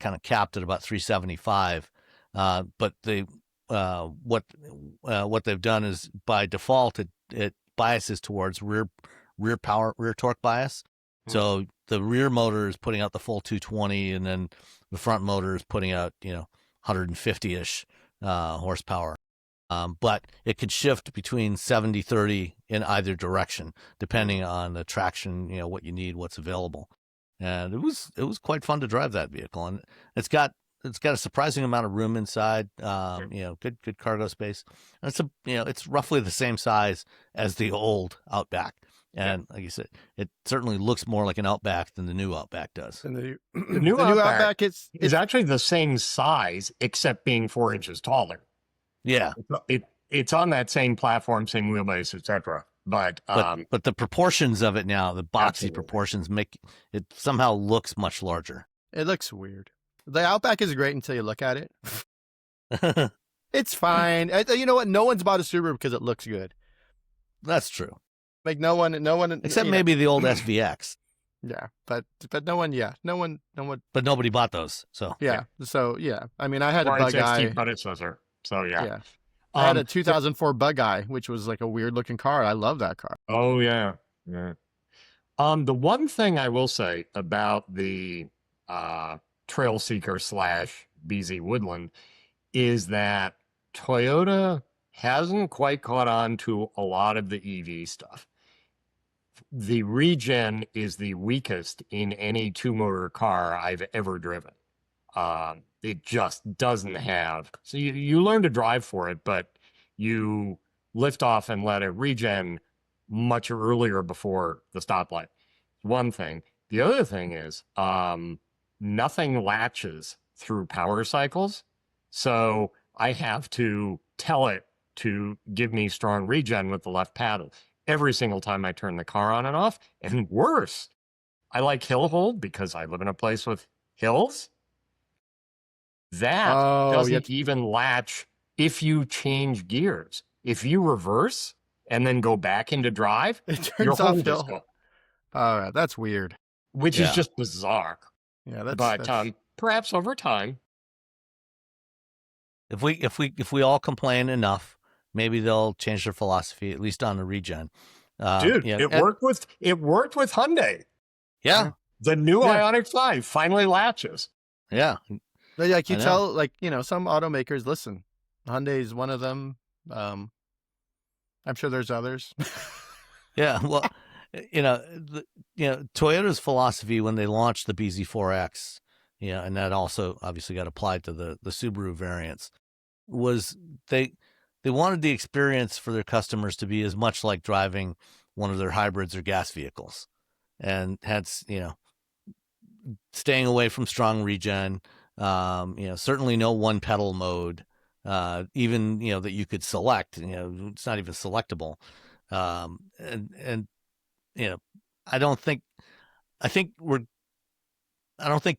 Speaker 1: kind of capped at about 375. But they what they've done is by default it biases towards rear torque bias. So the rear motor is putting out the full 220, and then the front motor is putting out 150-ish horsepower. But it could shift between 70-30 in either direction, depending on the traction, what you need, what's available. And it was quite fun to drive that vehicle, and it's got a surprising amount of room inside. Good cargo space. And it's roughly the same size as the old Outback. And like you said, it certainly looks more like an Outback than the new Outback does.
Speaker 2: And
Speaker 3: the new Outback is actually the same size, except being 4 inches taller.
Speaker 1: Yeah,
Speaker 3: it's on that same platform, same wheelbase, etc. But
Speaker 1: the proportions of it now, the boxy
Speaker 3: absolutely.
Speaker 1: proportions, make it somehow looks much larger.
Speaker 2: It looks weird. The Outback is great until you look at it. It's fine. You know what? No one's bought a Subaru because it looks good.
Speaker 1: That's true.
Speaker 2: Like no one,
Speaker 1: except maybe the old SVX.
Speaker 2: Yeah, but no one.
Speaker 1: But nobody bought those, so
Speaker 2: yeah. So yeah, I mean, I had a Bug-Eye
Speaker 3: predecessor. So yeah.
Speaker 2: I had a 2004 Bug-Eye, which was like a weird looking car. I love that car.
Speaker 3: Oh yeah. The one thing I will say about the Trailseeker / BZ Woodland is that Toyota hasn't quite caught on to a lot of the EV stuff. The regen is the weakest in any 2-motor car I've ever driven. it just doesn't have. So you learn to drive for it, but you lift off and let it regen much earlier before the stoplight. One thing. The other thing is nothing latches through power cycles. So I have to tell it to give me strong regen with the left paddle every single time I turn the car on and off. And worse, I like hill hold because I live in a place with hills. That doesn't even latch if you change gears. If you reverse and then go back into drive,
Speaker 2: It turns
Speaker 3: your
Speaker 2: off
Speaker 3: hold is
Speaker 2: hill.
Speaker 3: gone,
Speaker 2: All right, that's weird.
Speaker 3: which is just bizarre.
Speaker 2: Yeah,
Speaker 3: But perhaps over time,
Speaker 1: If we all complain enough, maybe they'll change their philosophy, at least on the regen.
Speaker 3: dude,
Speaker 1: Yeah,
Speaker 3: it worked with Hyundai.
Speaker 1: yeah,
Speaker 3: The new
Speaker 2: Yeah.
Speaker 3: Ioniq 5 finally latches.
Speaker 1: yeah.
Speaker 2: But like you
Speaker 1: I know.
Speaker 2: tell, like, you know, some automakers, listen, Hyundai is one of them. I'm sure there's others.
Speaker 1: Yeah, well, Toyota's philosophy when they launched the BZ4X, and that also obviously got applied to the Subaru variants, was they wanted the experience for their customers to be as much like driving one of their hybrids or gas vehicles, and had staying away from strong regen, certainly no one pedal mode, even that you could select, it's not even selectable, and I don't think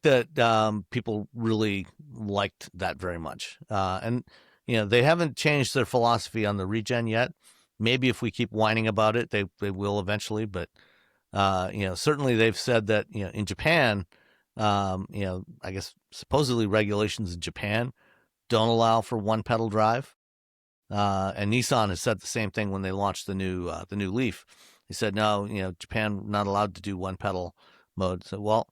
Speaker 1: that people really liked that very much, and they haven't changed their philosophy on the regen yet. Maybe if we keep whining about it, they will eventually, but certainly they've said that in Japan, I guess supposedly regulations in Japan don't allow for one pedal drive, and Nissan has said the same thing when they launched the new Leaf. They said no, Japan not allowed to do one pedal mode. So but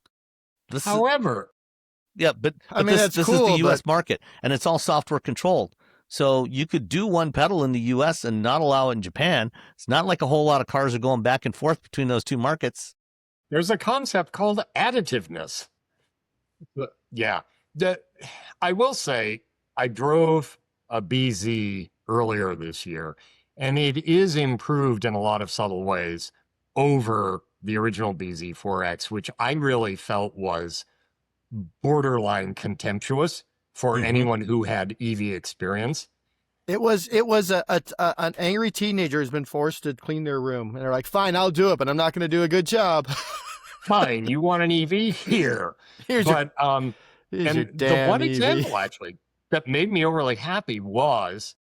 Speaker 2: that's
Speaker 1: this
Speaker 2: cool,
Speaker 1: is the U.S. market, and it's all software controlled. So you could do one pedal in the U.S. and not allow it in Japan. It's not like a whole lot of cars are going back and forth between those two markets.
Speaker 3: There's a concept called additiveness. Yeah. I will say I drove a BZ earlier this year, and it is improved in a lot of subtle ways over the original BZ4X, which I really felt was borderline contemptuous for anyone who had EV experience.
Speaker 2: It was an angry teenager who's been forced to clean their room, and they're like, "Fine, I'll do it, but I'm not going to do a good job."
Speaker 3: Fine, you want an EV? Here's your
Speaker 2: damn
Speaker 3: the one
Speaker 2: EV.
Speaker 3: example actually that made me overly happy was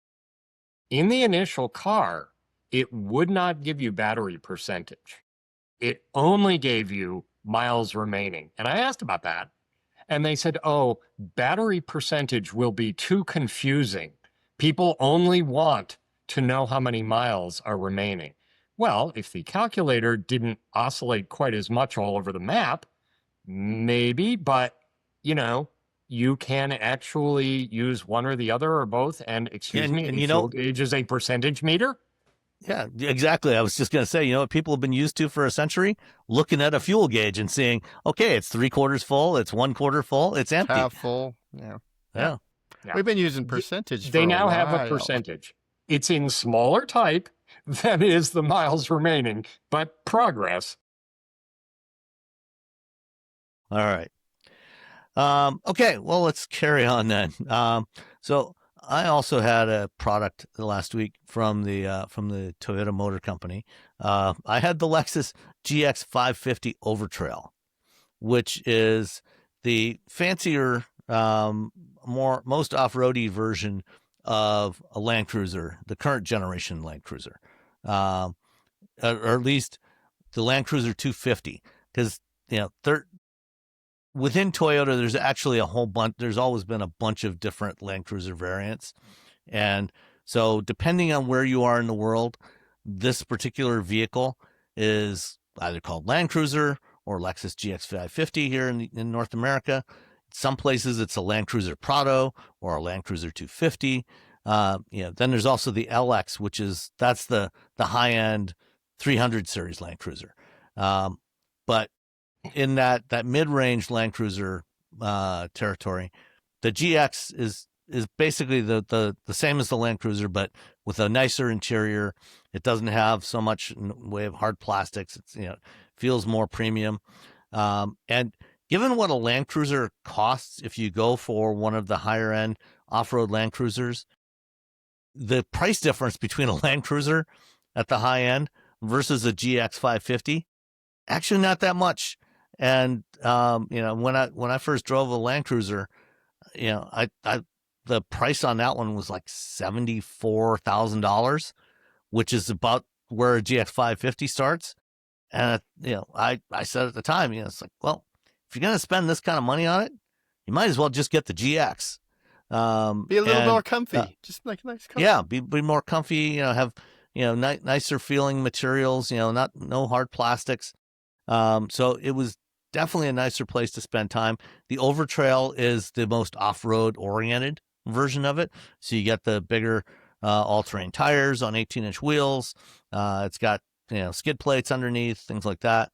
Speaker 3: in the initial car, it would not give you battery percentage. It only gave you miles remaining. And I asked about that. And they said, oh, battery percentage will be too confusing. People only want to know how many miles are remaining. Well, if the calculator didn't oscillate quite as much all over the map, maybe, but you can actually use one or the other or both. And a fuel gauge is a percentage meter.
Speaker 1: Yeah, exactly. I was just going to say, what people have been used to for a century, looking at a fuel gauge and seeing, okay, it's 3/4 full, it's 1/4 full, it's empty.
Speaker 2: Half full. Yeah. We've been using percentage.
Speaker 3: They now have a percentage. It's in smaller type than is the miles remaining, but progress.
Speaker 1: All right. Okay, well, let's carry on then. So I also had a product last week from the Toyota Motor Company. I had the Lexus GX550 Overtrail, which is the fancier, most off-roady version of a Land Cruiser, the current generation Land Cruiser, or at least the Land Cruiser 250, because within Toyota, there's actually a whole bunch. There's always been a bunch of different Land Cruiser variants. And so depending on where you are in the world, this particular vehicle is either called Land Cruiser or Lexus GX550 here in North America. Some places it's a Land Cruiser Prado or a Land Cruiser 250. Then there's also the LX, that's the high-end 300 series Land Cruiser. But in that mid-range Land Cruiser territory, the GX is basically the same as the Land Cruiser, but with a nicer interior. It doesn't have so much in the way of hard plastics. It's, feels more premium. And given what a Land Cruiser costs, if you go for one of the higher end off-road Land Cruisers, the price difference between a Land Cruiser at the high end versus a GX550, actually not that much. And when I first drove a Land Cruiser, the price on that one was like $74,000, which is about where a GX550 starts. And I said at the time, it's like, well, if you're gonna spend this kind of money on it, you might as well just get the GX.
Speaker 2: Be a little more comfy, just like nice comfy.
Speaker 1: Yeah, be more comfy. Have nicer feeling materials. No hard plastics. So it was definitely a nicer place to spend time. The Overtrail is the most off-road oriented version of it. So you get the bigger all-terrain tires on 18-inch wheels. It's got skid plates underneath, things like that.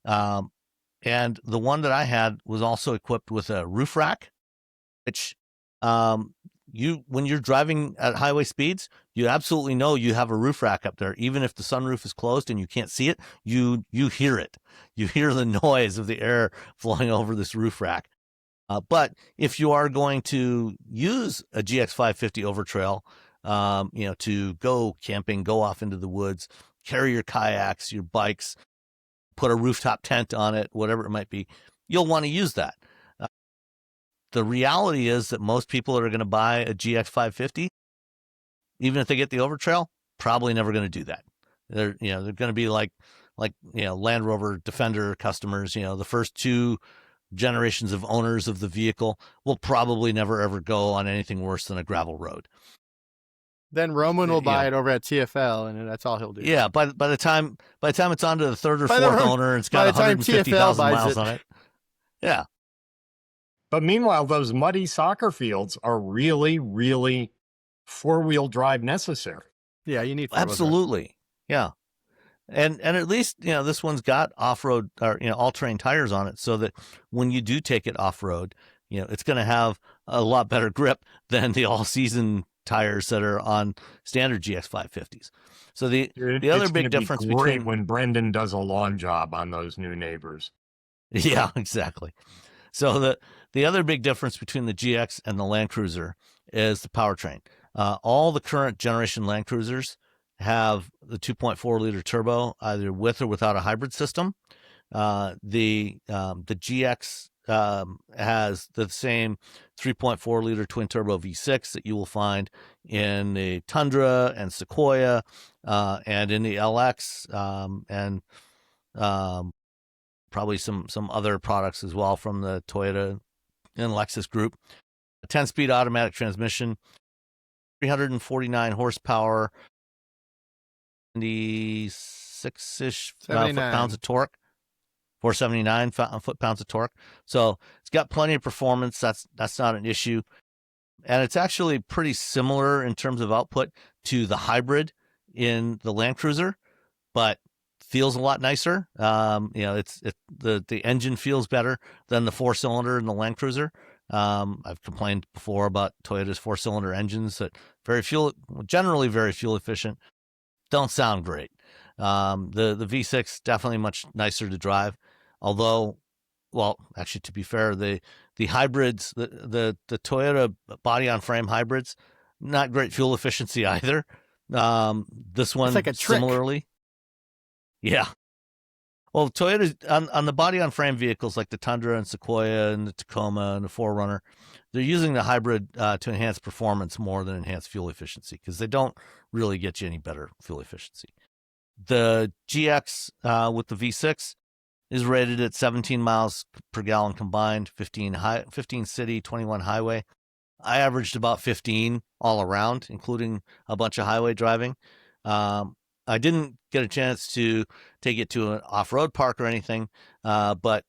Speaker 1: And the one that I had was also equipped with a roof rack, which when you're driving at highway speeds, you absolutely know you have a roof rack up there. Even if the sunroof is closed and you can't see it, you hear it. You hear the noise of the air flowing over this roof rack. But if you are going to use a GX550 Overtrail, to go camping, go off into the woods, carry your kayaks, your bikes, put a rooftop tent on it, whatever it might be, you'll want to use that. The reality is that most people that are going to buy a GX550, even if they get the Overtrail, probably never going to do that. They're going to be like Land Rover Defender customers. The first two generations of owners of the vehicle will probably never ever go on anything worse than a gravel road.
Speaker 2: Then Roman will buy it over at TFL, and that's all he'll do.
Speaker 1: Yeah, by the time it's on to the third or fourth owner, it's got 150,000 miles on it. Yeah.
Speaker 3: But meanwhile, those muddy soccer fields are really, really four-wheel drive necessary.
Speaker 2: Yeah, you need
Speaker 1: absolutely. Yeah. And at least, this one's got off-road or, all-terrain tires on it, so that when you do take it off-road, it's going to have a lot better grip than the all-season tires that are on standard GX550s. So the other big difference between
Speaker 3: when Brendan does a lawn job on those new neighbors.
Speaker 1: Yeah, exactly. So the other big difference between the GX and the Land Cruiser is the powertrain. All the current generation Land Cruisers have the 2.4 liter turbo, either with or without a hybrid system. The GX has the same 3.4 liter twin turbo V6 that you will find in the Tundra and Sequoia, and in the LX, and probably some other products as well from the Toyota and Lexus group. A 10-speed automatic transmission, 349 horsepower, 76-ish foot-pounds of torque. 479 foot-pounds of torque. So it's got plenty of performance. That's not an issue. And it's actually pretty similar in terms of output to the hybrid in the Land Cruiser, but feels a lot nicer. The engine feels better than the 4-cylinder in the Land Cruiser. I've complained before about Toyota's 4-cylinder engines that generally very fuel efficient, don't sound great. The V6 definitely much nicer to drive. Although, well, actually, to be fair, the hybrids, the Toyota body-on-frame hybrids, not great fuel efficiency either. This one,
Speaker 2: it's like a trick.
Speaker 1: Similarly. Yeah. Well, Toyota, on the body-on-frame vehicles like the Tundra and Sequoia and the Tacoma and the 4Runner, they're using the hybrid to enhance performance more than enhance fuel efficiency, because they don't really get you any better fuel efficiency. The GX with the V6 is rated at 17 miles per gallon combined, 15 city, 21 highway. I averaged about 15 all around, including a bunch of highway driving. I didn't get a chance to take it to an off-road park or anything, but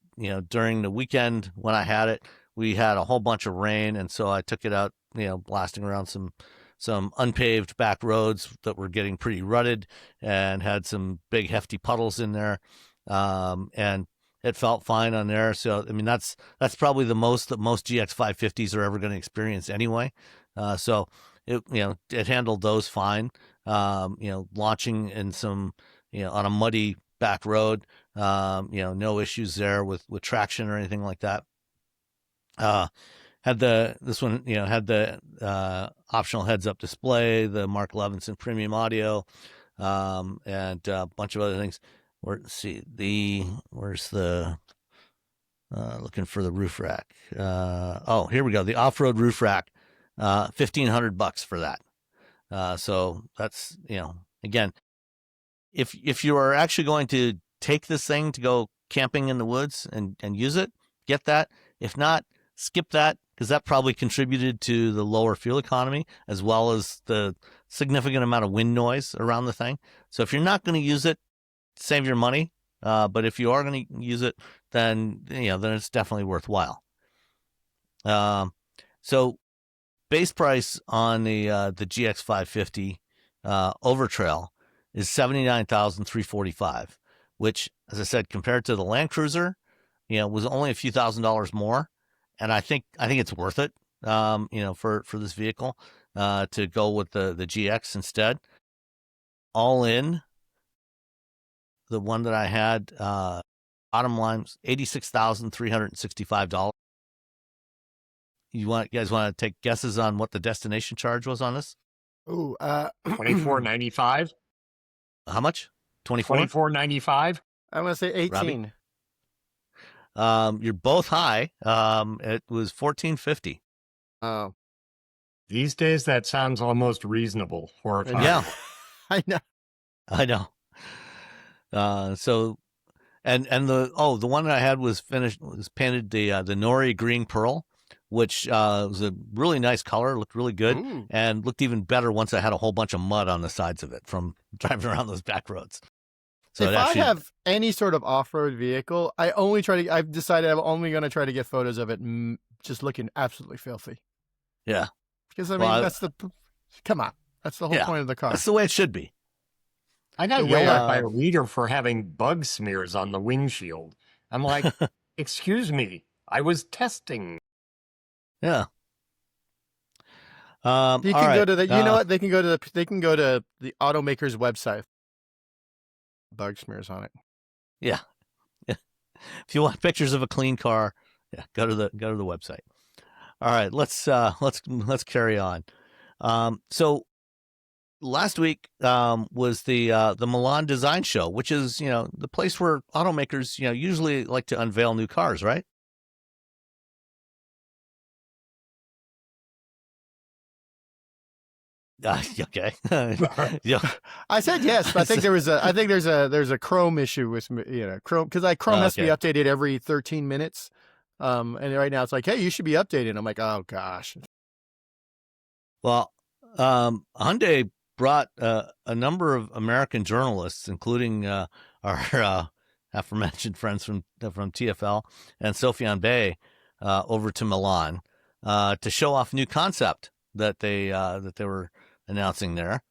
Speaker 1: during the weekend when I had it, we had a whole bunch of rain, and so I took it out, blasting around some unpaved back roads that were getting pretty rutted and had some big hefty puddles in there. And It felt fine on there. So I mean, that's probably the most that most GX550s are ever going to experience anyway. So it handled those fine. Launching in some on a muddy back road. No issues there with traction or anything like that. Had the optional heads-up display, the Mark Levinson premium audio, and a bunch of other things. Where's the looking for the roof rack? Here we go. The off-road roof rack, $1,500 for that. So that's again, if you are actually going to take this thing to go camping in the woods and use it, get that. If not, skip that, because that probably contributed to the lower fuel economy as well as the significant amount of wind noise around the thing. So if you're not going to use it, save your money. But if you are going to use it, then it's definitely worthwhile. So base price on the GX550 Overtrail is $79,345, which, as I said, compared to the Land Cruiser, was only a few $1,000s more. And I think it's worth it, for this vehicle, to go with the GX instead. All in, the one that I had, bottom line was $86,365. You guys want to take guesses on what the destination charge was on this?
Speaker 2: Ooh,
Speaker 3: $24.95.
Speaker 1: How much?
Speaker 3: $24.95.
Speaker 2: I'm gonna say 18.
Speaker 1: Robbie? You're both high. It was $14.50.
Speaker 2: Oh,
Speaker 3: These days, that sounds almost reasonable for a car.
Speaker 1: Yeah,
Speaker 2: I know.
Speaker 1: I know. So, and the one that I had was painted the Nori green pearl, which was a really nice color, looked really good,
Speaker 2: Ooh.
Speaker 1: and looked even better once I had a whole bunch of mud on the sides of it from driving around those back roads. So
Speaker 2: If I have any sort of off-road vehicle, I've decided I'm only going to try to get photos of it just looking absolutely filthy.
Speaker 1: Yeah.
Speaker 2: Because, I mean, come on. That's the whole point of the car.
Speaker 1: That's the way it should be.
Speaker 3: I got yelled at by a reader for having bug smears on the windshield. I'm like, excuse me, I was testing.
Speaker 1: Yeah.
Speaker 2: You can go to the, they can go to the automaker's website. Bug smears on it.
Speaker 1: Yeah. If you want pictures of a clean car, go to the website. All right, let's carry on. So last week was the Milan Design Show, which is the place where automakers usually like to unveil new cars, right? Okay. Yeah.
Speaker 2: I said yes, but I think there's a Chrome issue with Chrome, because Chrome has to be updated every 13 minutes. And right now it's like, hey, you should be updated. I'm like, oh gosh.
Speaker 1: Well, Hyundai brought a number of American journalists, including our aforementioned friends from TFL and Sofyan Bey, over to Milan to show off new concept that they were announcing there.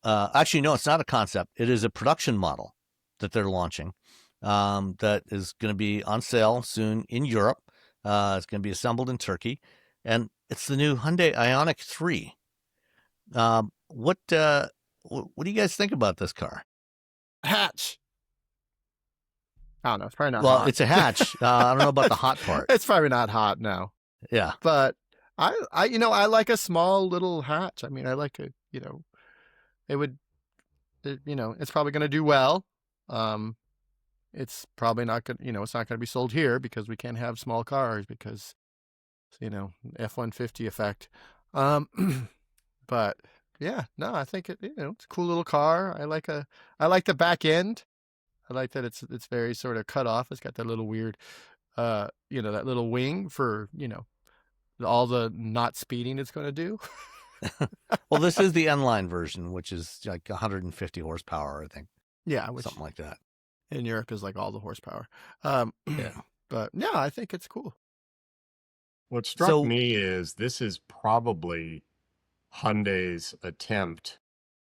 Speaker 1: Actually, no, it's not a concept. It is a production model that they're launching that is going to be on sale soon in Europe. It's going to be assembled in Turkey, and it's the new Hyundai Ioniq 3. What do you guys think about this car?
Speaker 2: Hatch. I don't know. It's probably not
Speaker 1: well,
Speaker 2: hot.
Speaker 1: It's a hatch. I don't know about the hot part.
Speaker 2: It's probably not hot, no.
Speaker 1: Yeah.
Speaker 2: But I like a small little hatch. I mean, I like it's probably going to do well. It's probably not good. It's not going to be sold here because we can't have small cars because, F-150 effect. But yeah, no, I think it's a cool little car. I like the back end. I like that it's very sort of cut off. It's got that little weird, that little wing for, all the not speeding it's going to do.
Speaker 1: Well, this is the N-Line version, which is like 150 horsepower, I think.
Speaker 2: Yeah.
Speaker 1: Something like that.
Speaker 2: In Europe is like all the horsepower.
Speaker 1: Yeah.
Speaker 2: But yeah, I think it's cool.
Speaker 3: What struck me is this is probably Hyundai's attempt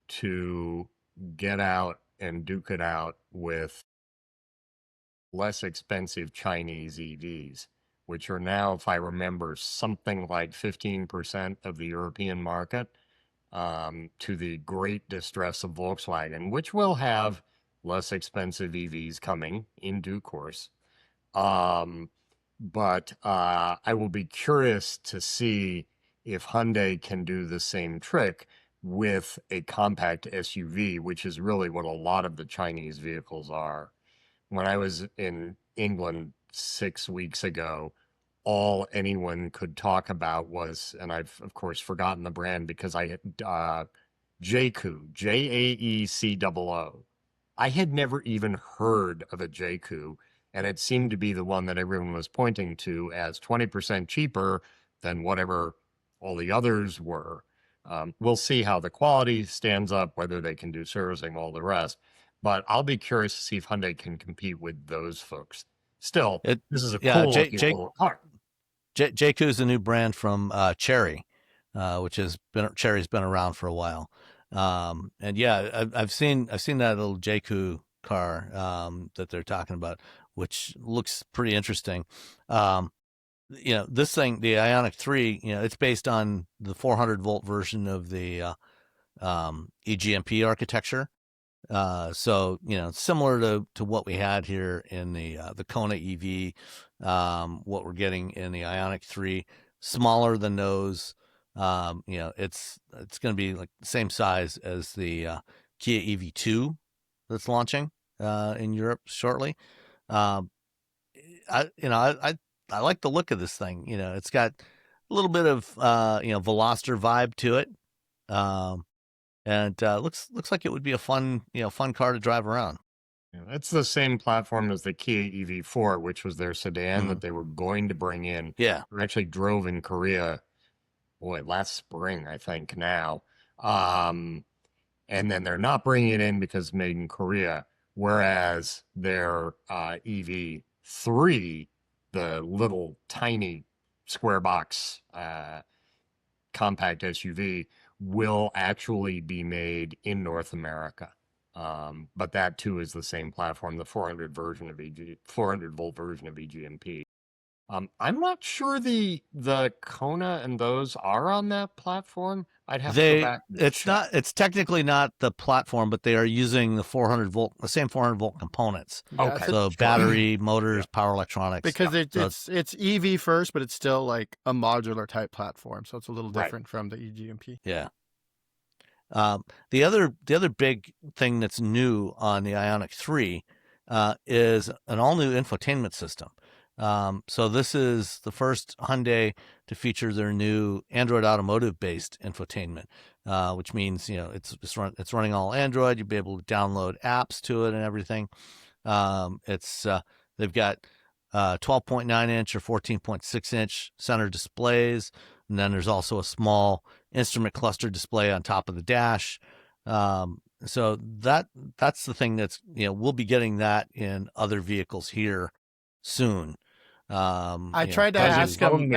Speaker 3: to get out and duke it out with less expensive Chinese EVs, which are now, if I remember, something like 15% of the European market, to the great distress of Volkswagen, which will have less expensive EVs coming in due course. But I will be curious to see if Hyundai can do the same trick with a compact SUV, which is really what a lot of the Chinese vehicles are. When I was in England 6 weeks ago, all anyone could talk about was, and I've of course forgotten the brand because I had Jaecoo, Jaecoo. I had never even heard of a Jaecoo, and it seemed to be the one that everyone was pointing to as 20% cheaper than whatever all the others were. We'll see how the quality stands up, whether they can do servicing, all the rest. But I'll be curious to see if Hyundai can compete with those folks. Still, this is a cool looking little car.
Speaker 1: Jaecoo is a new brand from Cherry, which has been Cherry's been around for a while. And yeah, I've seen that little Jaecoo car that they're talking about, which looks pretty interesting. This thing, the Ioniq 3, it's based on the 400 volt version of the EGMP architecture. So similar to what we had here in the Kona EV, what we're getting in the Ioniq 3, smaller than those. It's going to be like the same size as the Kia EV2 that's launching in Europe shortly. I like the look of this thing. It's got a little bit of Veloster vibe to it. And looks like it would be a fun car to drive around.
Speaker 3: Yeah, it's the same platform as the Kia EV4, which was their sedan that they were going to bring in.
Speaker 1: Yeah.
Speaker 3: We actually drove in Korea, last spring, I think now. And then they're not bringing it in because it's made in Korea, whereas their EV3, the little tiny square box compact SUV, will actually be made in North America. But that too is the same platform, the 400 volt version of EGMP. I'm not sure the Kona and those are on that platform. I'd have to go back and check.
Speaker 1: It's technically not the platform, but they are using the same 400 volt components.
Speaker 3: Okay.
Speaker 1: So battery, motors, power electronics.
Speaker 2: Because it's EV first, but it's still like a modular type platform. So it's a little different from the EGMP.
Speaker 1: Yeah. The other big thing that's new on the Ioniq 3 is an all new infotainment system. So this is the first Hyundai to feature their new Android Automotive based infotainment, which means it's running all Android. You'll be able to download apps to it and everything. They've got 12.9 inch or 14.6 inch center displays, and then there's also a small instrument cluster display on top of the dash. So that's the thing that's we'll be getting that in other vehicles here soon.
Speaker 2: I tried to ask him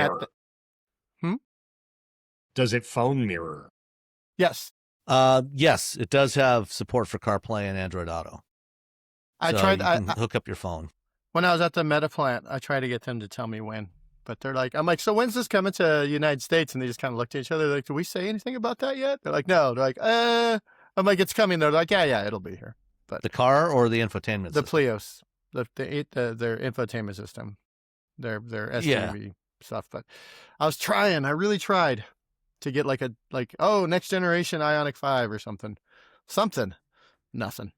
Speaker 3: Does it phone mirror?
Speaker 2: Yes.
Speaker 1: Yes, it does have support for CarPlay and Android Auto.
Speaker 2: I tried.
Speaker 1: You can hook up your phone.
Speaker 2: When I was at the Meta plant, I tried to get them to tell me when, but I'm like, so when's this coming to the United States? And they just kind of looked at each other. They're like, did we say anything about that yet? They're like, no. They're like, I'm like, it's coming. They're like, yeah, it'll be here. But
Speaker 1: the car or the infotainment
Speaker 2: the
Speaker 1: system?
Speaker 2: Plios, their infotainment system, their SUV stuff. But I really tried to get next generation Ioniq 5 or something, nothing.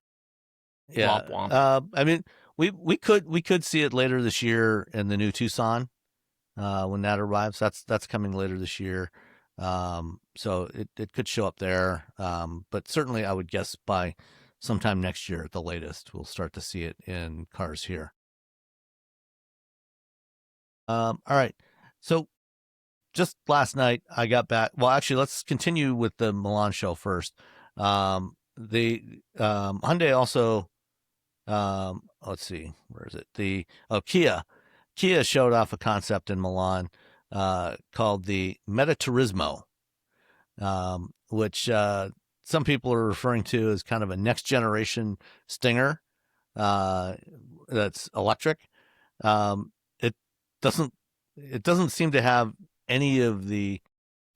Speaker 1: Yeah.
Speaker 2: Womp womp.
Speaker 1: I mean, we could see it later this year in the new Tucson when that arrives. That's coming later this year. So it could show up there. But certainly I would guess by sometime next year at the latest, we'll start to see it in cars here. All right. So just last night I got back. Well, actually, let's continue with the Milan show first. The Hyundai also, let's see, where is it? Kia showed off a concept in Milan called the Meta Turismo, which some people are referring to as kind of a next generation Stinger. that's electric. It doesn't seem to have any of the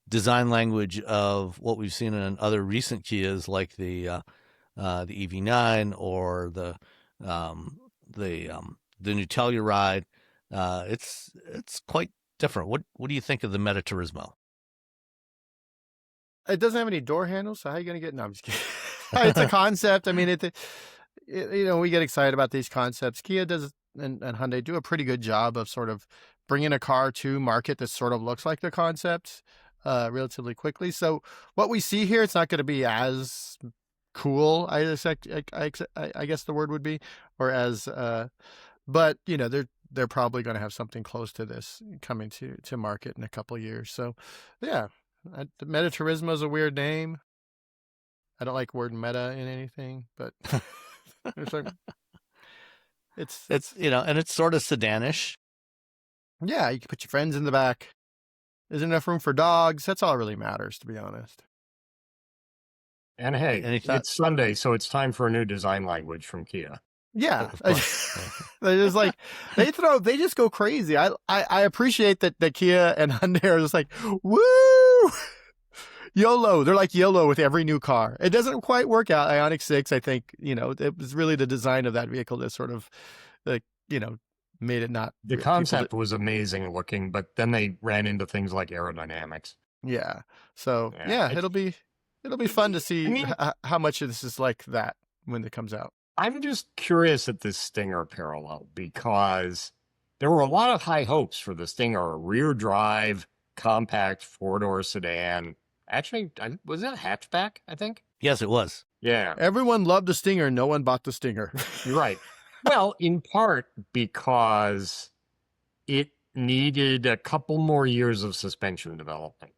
Speaker 1: design language of what we've seen in other recent Kias, like the EV9 or the new Telluride. It's quite different. What do you think of the Meta Turismo?
Speaker 2: It doesn't have any door handles, so how are you going to get? No, I'm just kidding. It's a concept. I mean, we get excited about these concepts. Kia does and Hyundai do a pretty good job of sort of bringing a car to market that sort of looks like the concept relatively quickly. So what we see here, it's not going to be as cool, I guess the word would be, or as, but they're probably going to have something close to this coming to market in a couple of years. So, yeah. The Meta Turismo is a weird name. I don't like word meta in anything, but it's
Speaker 1: and it's sort of sedanish.
Speaker 2: Yeah, you can put your friends in the back. There's enough room for dogs. That's all that really matters, to be honest.
Speaker 3: And hey, it's Sunday, so it's time for a new design language from Kia.
Speaker 2: Yeah. They're just like, they just go crazy. I appreciate that Kia and Hyundai are just like, woo! YOLO. They're like YOLO with every new car. It doesn't quite work out. Ioniq 6, I think, it was really the design of that vehicle that sort of, made it not.
Speaker 3: The concept was amazing looking, but then they ran into things like aerodynamics.
Speaker 2: Yeah. So, it'll be fun to see how much of this is like that when it comes out.
Speaker 3: I'm just curious at this Stinger parallel because there were a lot of high hopes for the Stinger, a rear drive, compact, four-door sedan. Actually, was it a hatchback, I think?
Speaker 1: Yes, it was.
Speaker 3: Yeah.
Speaker 2: Everyone loved the Stinger. No one bought the Stinger.
Speaker 3: You're right. Well, in part because it needed a couple more years of suspension development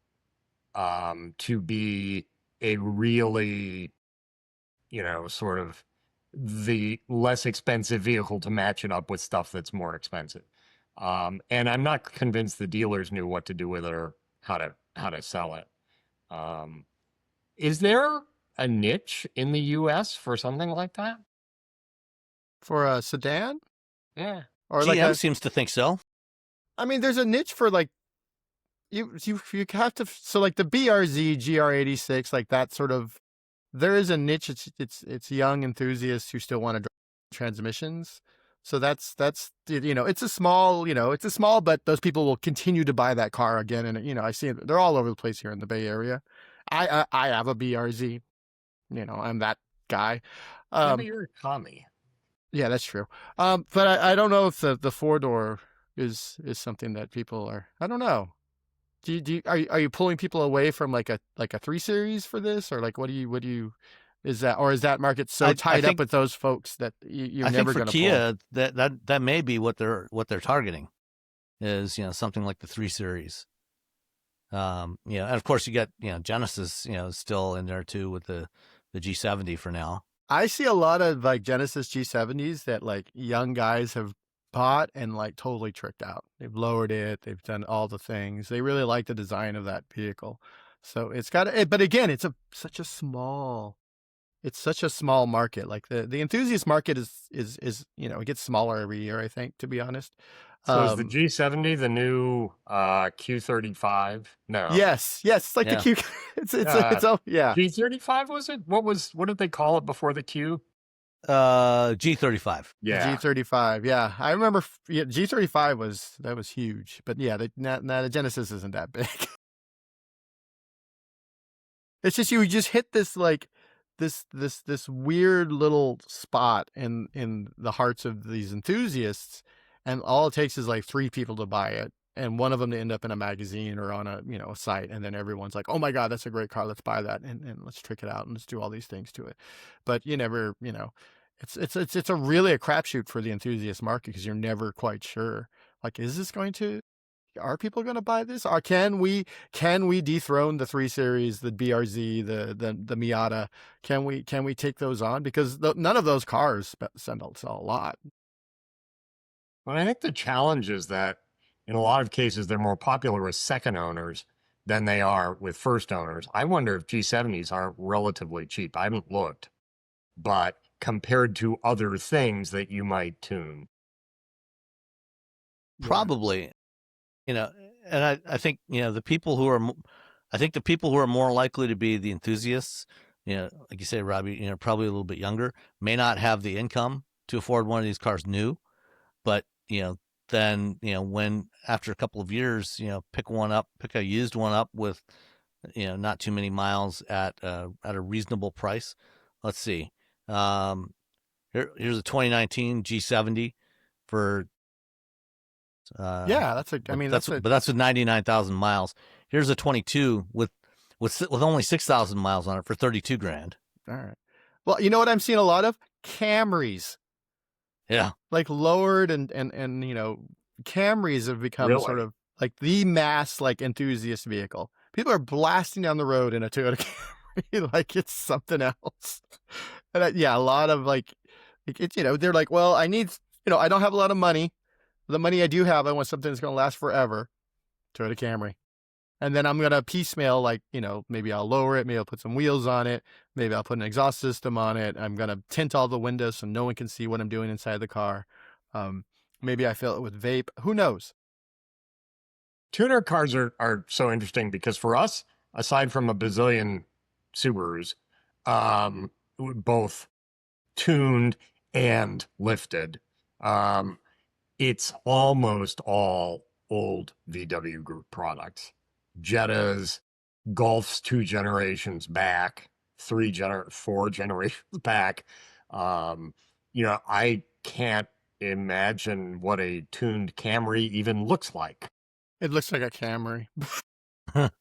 Speaker 3: to be a really, sort of the less expensive vehicle to match it up with stuff that's more expensive. And I'm not convinced the dealers knew what to do with it or how to sell it. Is there a niche in the US for something like that?
Speaker 2: For a sedan?
Speaker 3: Yeah.
Speaker 1: Or GM seems to think so.
Speaker 2: I mean, there's a niche for like you have to, so like the BRZ GR86, like that sort of, there is a niche. It's young enthusiasts who still want to drive transmissions. So that's it's a small, but those people will continue to buy that car again. And I see they're all over the place here in the Bay Area. I have a BRZ. I'm that guy.
Speaker 3: Maybe you're a commie.
Speaker 2: Yeah, that's true. But I don't know if the four-door is something that people are. I don't know. Are you pulling people away from like a 3 Series for this, or like what do you is that market so tied up with those folks that you're never going to pull?
Speaker 1: I think for Kia that may be what they're targeting is something like the 3 Series. And of course you got Genesis still in there too with the G70 for now.
Speaker 2: I see a lot of like Genesis G70s that like young guys have bought and like totally tricked out. They've lowered it. They've done all the things. They really like the design of that vehicle. So it's got, but again, it's such a small market. Like the enthusiast market is it gets smaller every year, I think, to be honest.
Speaker 3: So is the G70 the new Q35? No.
Speaker 2: Yes. It's like the Q. It's yeah.
Speaker 3: G35 was it? What did they call it before the Q?
Speaker 1: G35.
Speaker 2: Yeah. G35. Yeah, I remember. G35 was huge, but yeah, the Genesis isn't that big. It's just you just hit this like this weird little spot in the hearts of these enthusiasts. And all it takes is like 3 people to buy it, and one of them to end up in a magazine or on a site, and then everyone's like, "Oh my God, that's a great car! Let's buy that and let's trick it out and let's do all these things to it." But you never, it's a really a crapshoot for the enthusiast market because you're never quite sure. Like, are people going to buy this? Or can we dethrone the 3 Series, the BRZ, the Miata? Can we take those on? Because none of those cars sell a lot.
Speaker 3: Well, I think the challenge is that in a lot of cases, they're more popular with second owners than they are with first owners. I wonder if G70s are relatively cheap. I haven't looked, but compared to other things that you might tune.
Speaker 1: Probably, and I think, the people who are, I think the people who are more likely to be the enthusiasts, like you say, Robbie, probably a little bit younger, may not have the income to afford one of these cars new, but, then, when after a couple of years, pick a used one up with, not too many miles at a reasonable price. Let's see. Here's a 2019 G70 for
Speaker 2: Yeah, that's
Speaker 1: with 99,000 miles. Here's a 22 with only 6,000 miles on it for 32 grand.
Speaker 2: all right. Well, you know what I'm seeing a lot of? Camrys.
Speaker 1: Yeah.
Speaker 2: Like lowered and Camrys have become
Speaker 3: Really?
Speaker 2: sort of like the mass enthusiast vehicle. People are blasting down the road in a Toyota Camry like it's something else. And a lot of they're like, well, I need, I don't have a lot of money. The money I do have, I want something that's going to last forever. Toyota Camry. And then I'm going to piecemeal, maybe I'll lower it. Maybe I'll put some wheels on it. Maybe I'll put an exhaust system on it. I'm going to tint all the windows so no one can see what I'm doing inside the car. Maybe I fill it with vape. Who knows?
Speaker 3: Tuner cars are so interesting because for us, aside from a bazillion Subarus, both tuned and lifted, it's almost all old VW Group products. Jettas, Golfs 2 generations back, 4 generations back. I can't imagine what a tuned Camry even looks like.
Speaker 2: It looks like a Camry.
Speaker 1: But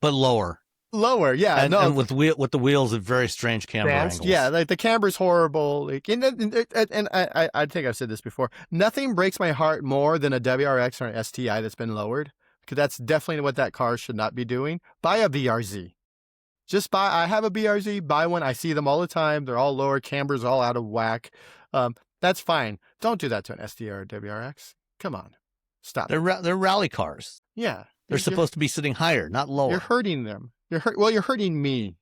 Speaker 1: lower.
Speaker 2: Lower, yeah.
Speaker 1: And with the wheels at very strange camber angles.
Speaker 2: Yeah, like the camber's horrible. And I think I've said this before. Nothing breaks my heart more than a WRX or an STI that's been lowered, because that's definitely what that car should not be doing. Buy a BRZ. I have a BRZ, buy one. I see them all the time. They're all lower, camber's all out of whack. That's fine. Don't do that to an STI or a WRX. Come on. Stop.
Speaker 1: They're rally cars.
Speaker 2: Yeah.
Speaker 1: They're supposed to be sitting higher, not lower.
Speaker 2: You're hurting them. You're hurting me.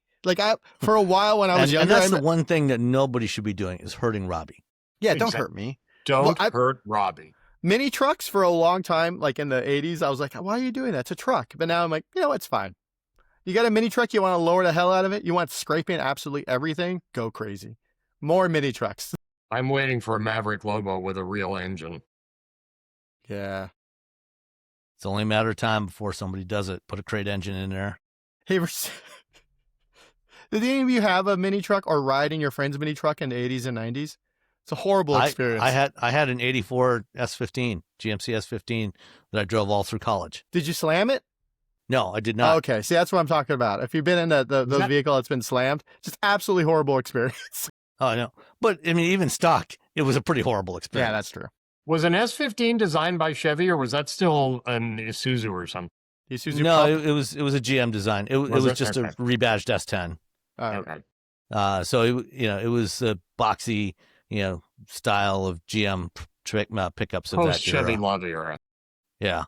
Speaker 2: For a while when I was younger.
Speaker 1: And that's the one thing that nobody should be doing is hurting Robbie.
Speaker 2: Yeah, don't hurt me.
Speaker 3: Don't hurt Robbie.
Speaker 2: Mini trucks for a long time, like in the 80s, I was like, why are you doing that? It's a truck. But now I'm like, it's fine. You got a mini truck, you want to lower the hell out of it? You want scraping absolutely everything? Go crazy. More mini trucks.
Speaker 3: I'm waiting for a Maverick Lobo with a real engine.
Speaker 2: Yeah.
Speaker 1: It's only a matter of time before somebody does it. Put a crate engine in there.
Speaker 2: Hey, did any of you have a mini truck or ride in your friend's mini truck in the 80s and 90s? It's a horrible experience.
Speaker 1: I had an 84 S15, GMC S15 that I drove all through college.
Speaker 2: Did you slam it?
Speaker 1: No, I did not.
Speaker 2: Okay, see, that's what I'm talking about. If you've been in the vehicle that's been slammed, just absolutely horrible experience.
Speaker 1: Oh, no. But, even stock, it was a pretty horrible experience.
Speaker 2: Yeah, that's true.
Speaker 3: Was an S15 designed by Chevy, or was that still an Isuzu or something?
Speaker 2: Isuzu
Speaker 1: no, it was a GM design. It was just a rebadged S10.
Speaker 3: Okay.
Speaker 1: So it was a boxy, style of GM pickups of that
Speaker 3: Chevy
Speaker 1: era.
Speaker 3: Love era.
Speaker 1: Yeah.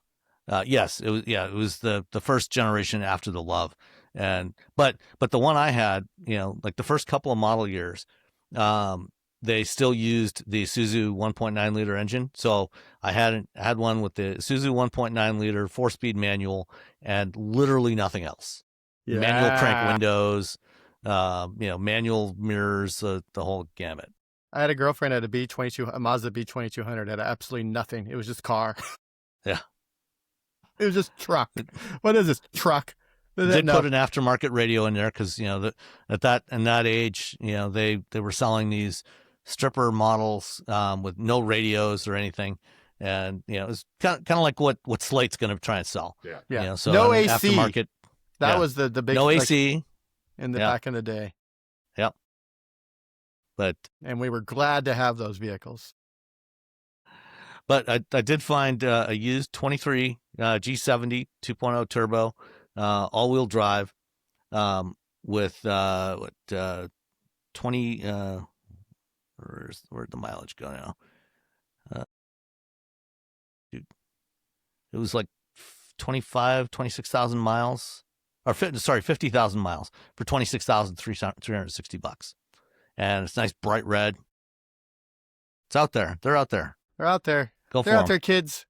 Speaker 1: Yes, it was. Yeah, it was the first generation after the Love, but the one I had, like the first couple of model years, they still used the Isuzu 1.9 liter engine. So I had one with the Isuzu 1.9 liter 4-speed manual and literally nothing else.
Speaker 2: Yeah.
Speaker 1: Manual crank windows, manual mirrors, the whole gamut.
Speaker 2: I had a girlfriend at a Mazda B2200, had absolutely nothing. It was just car.
Speaker 1: Yeah.
Speaker 2: It was just truck. What is this? Truck.
Speaker 1: Did put an aftermarket radio in there because, in that age, they were selling these stripper models with no radios or anything. And, it was kind of like what Slate's going to try and sell.
Speaker 2: Yeah.
Speaker 1: So
Speaker 2: no AC.
Speaker 1: Aftermarket.
Speaker 2: That was the big
Speaker 1: no AC
Speaker 2: in the back in the day.
Speaker 1: Yep.
Speaker 2: And we were glad to have those vehicles.
Speaker 1: But I did find a used 23 G70 2.0 turbo, all-wheel drive, with 20. Where'd the mileage go now? It was like 26,000 miles, or 50,000 miles for $26,360. and it's nice bright red. It's out there. They're out there.
Speaker 2: They're out there.
Speaker 1: Go
Speaker 2: They're
Speaker 1: for
Speaker 2: out
Speaker 1: them.
Speaker 2: there, kids.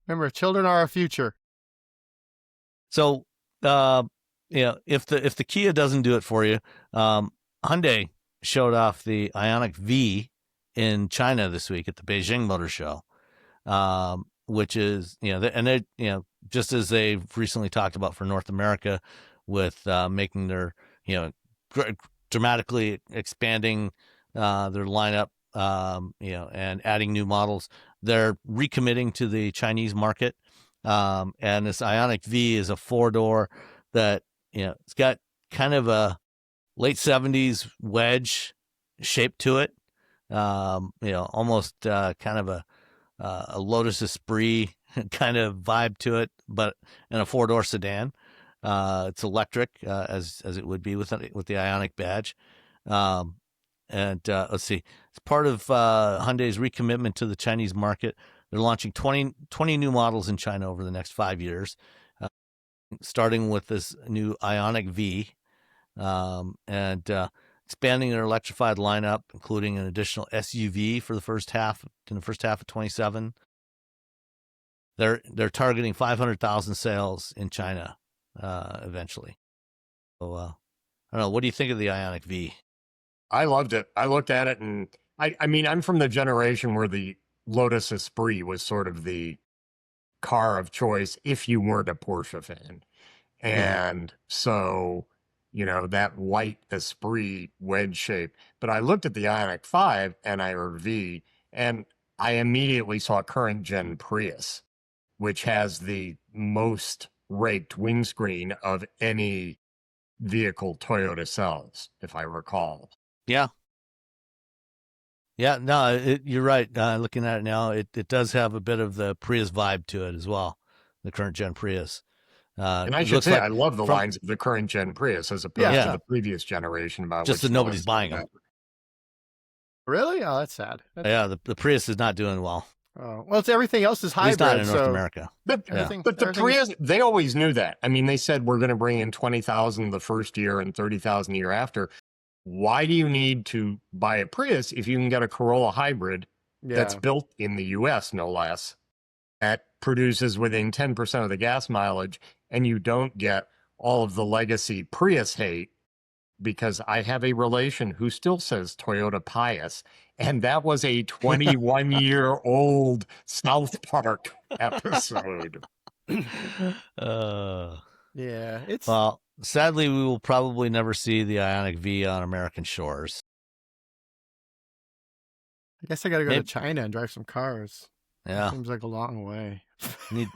Speaker 2: Remember, children are our future.
Speaker 1: So, if the Kia doesn't do it for you, Hyundai showed off the Ioniq V in China this week at the Beijing Motor Show, which is, and they, just as they've recently talked about for North America with making their, dramatically expanding their lineup, and adding new models. They're recommitting to the Chinese market. And this Ioniq V is a 4-door that, it's got kind of a late 70s wedge shape to it. Almost kind of a Lotus Esprit kind of vibe to it, but in a 4-door sedan. It's electric, as it would be with the Ioniq badge. And let's see, it's part of Hyundai's recommitment to the Chinese market. They're launching 20 new models in China over the next 5 years, starting with this new Ioniq V, and expanding their electrified lineup, including an additional SUV for the first half of 27. They're targeting 500,000 sales in China eventually. So I don't know. What do you think of the Ioniq V?
Speaker 3: I loved it. I looked at it, and I mean, I'm from the generation where the Lotus Esprit was sort of the car of choice if you weren't a Porsche fan. And so, that white Esprit wedge shape. But I looked at the Ioniq 5 or V, and I immediately saw current gen Prius, which has the most raked windscreen of any vehicle Toyota sells, if I recall.
Speaker 1: Yeah. Yeah, no, you're right. Looking at it now, it does have a bit of the Prius vibe to it as well, the current gen Prius.
Speaker 3: And I should say, I love the lines of the current gen Prius as opposed to the previous generation. About
Speaker 1: just that nobody's buying them.
Speaker 2: Really? Oh, that's sad.
Speaker 1: The Prius is not doing well.
Speaker 2: Oh, well, it's everything else is hybrid.
Speaker 1: It's not in North America.
Speaker 3: But the Prius, they always knew that. I mean, they said we're going to bring in 20,000 the first year and 30,000 the year after. Why do you need to buy a Prius if you can get a Corolla hybrid that's built in the U.S., no less, that produces within 10% of the gas mileage, and you don't get all of the legacy Prius hate? Because I have a relation who still says Toyota Pius, and that was a 21-year-old South Park episode.
Speaker 2: Yeah, it's...
Speaker 1: Well, sadly, we will probably never see the Ioniq V on American shores.
Speaker 2: I guess I got to go to China and drive some cars.
Speaker 1: Yeah.
Speaker 2: Seems like a long way.
Speaker 1: We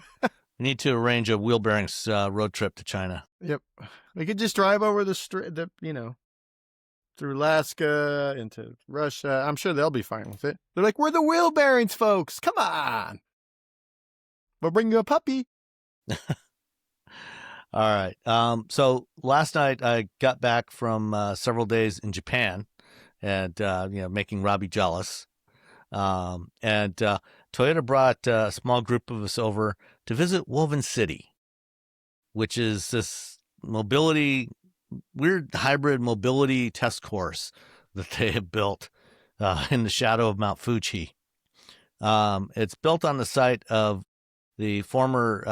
Speaker 1: need to arrange a wheel bearings road trip to China.
Speaker 2: Yep. We could just drive over through Alaska into Russia. I'm sure they'll be fine with it. They're like, we're the wheel bearings folks. Come on. We'll bring you a puppy.
Speaker 1: All right. So last night I got back from several days in Japan, and making Robbie jealous. And Toyota brought a small group of us over to visit Woven City, which is this weird hybrid mobility test course that they have built in the shadow of Mount Fuji. It's built on the site of the former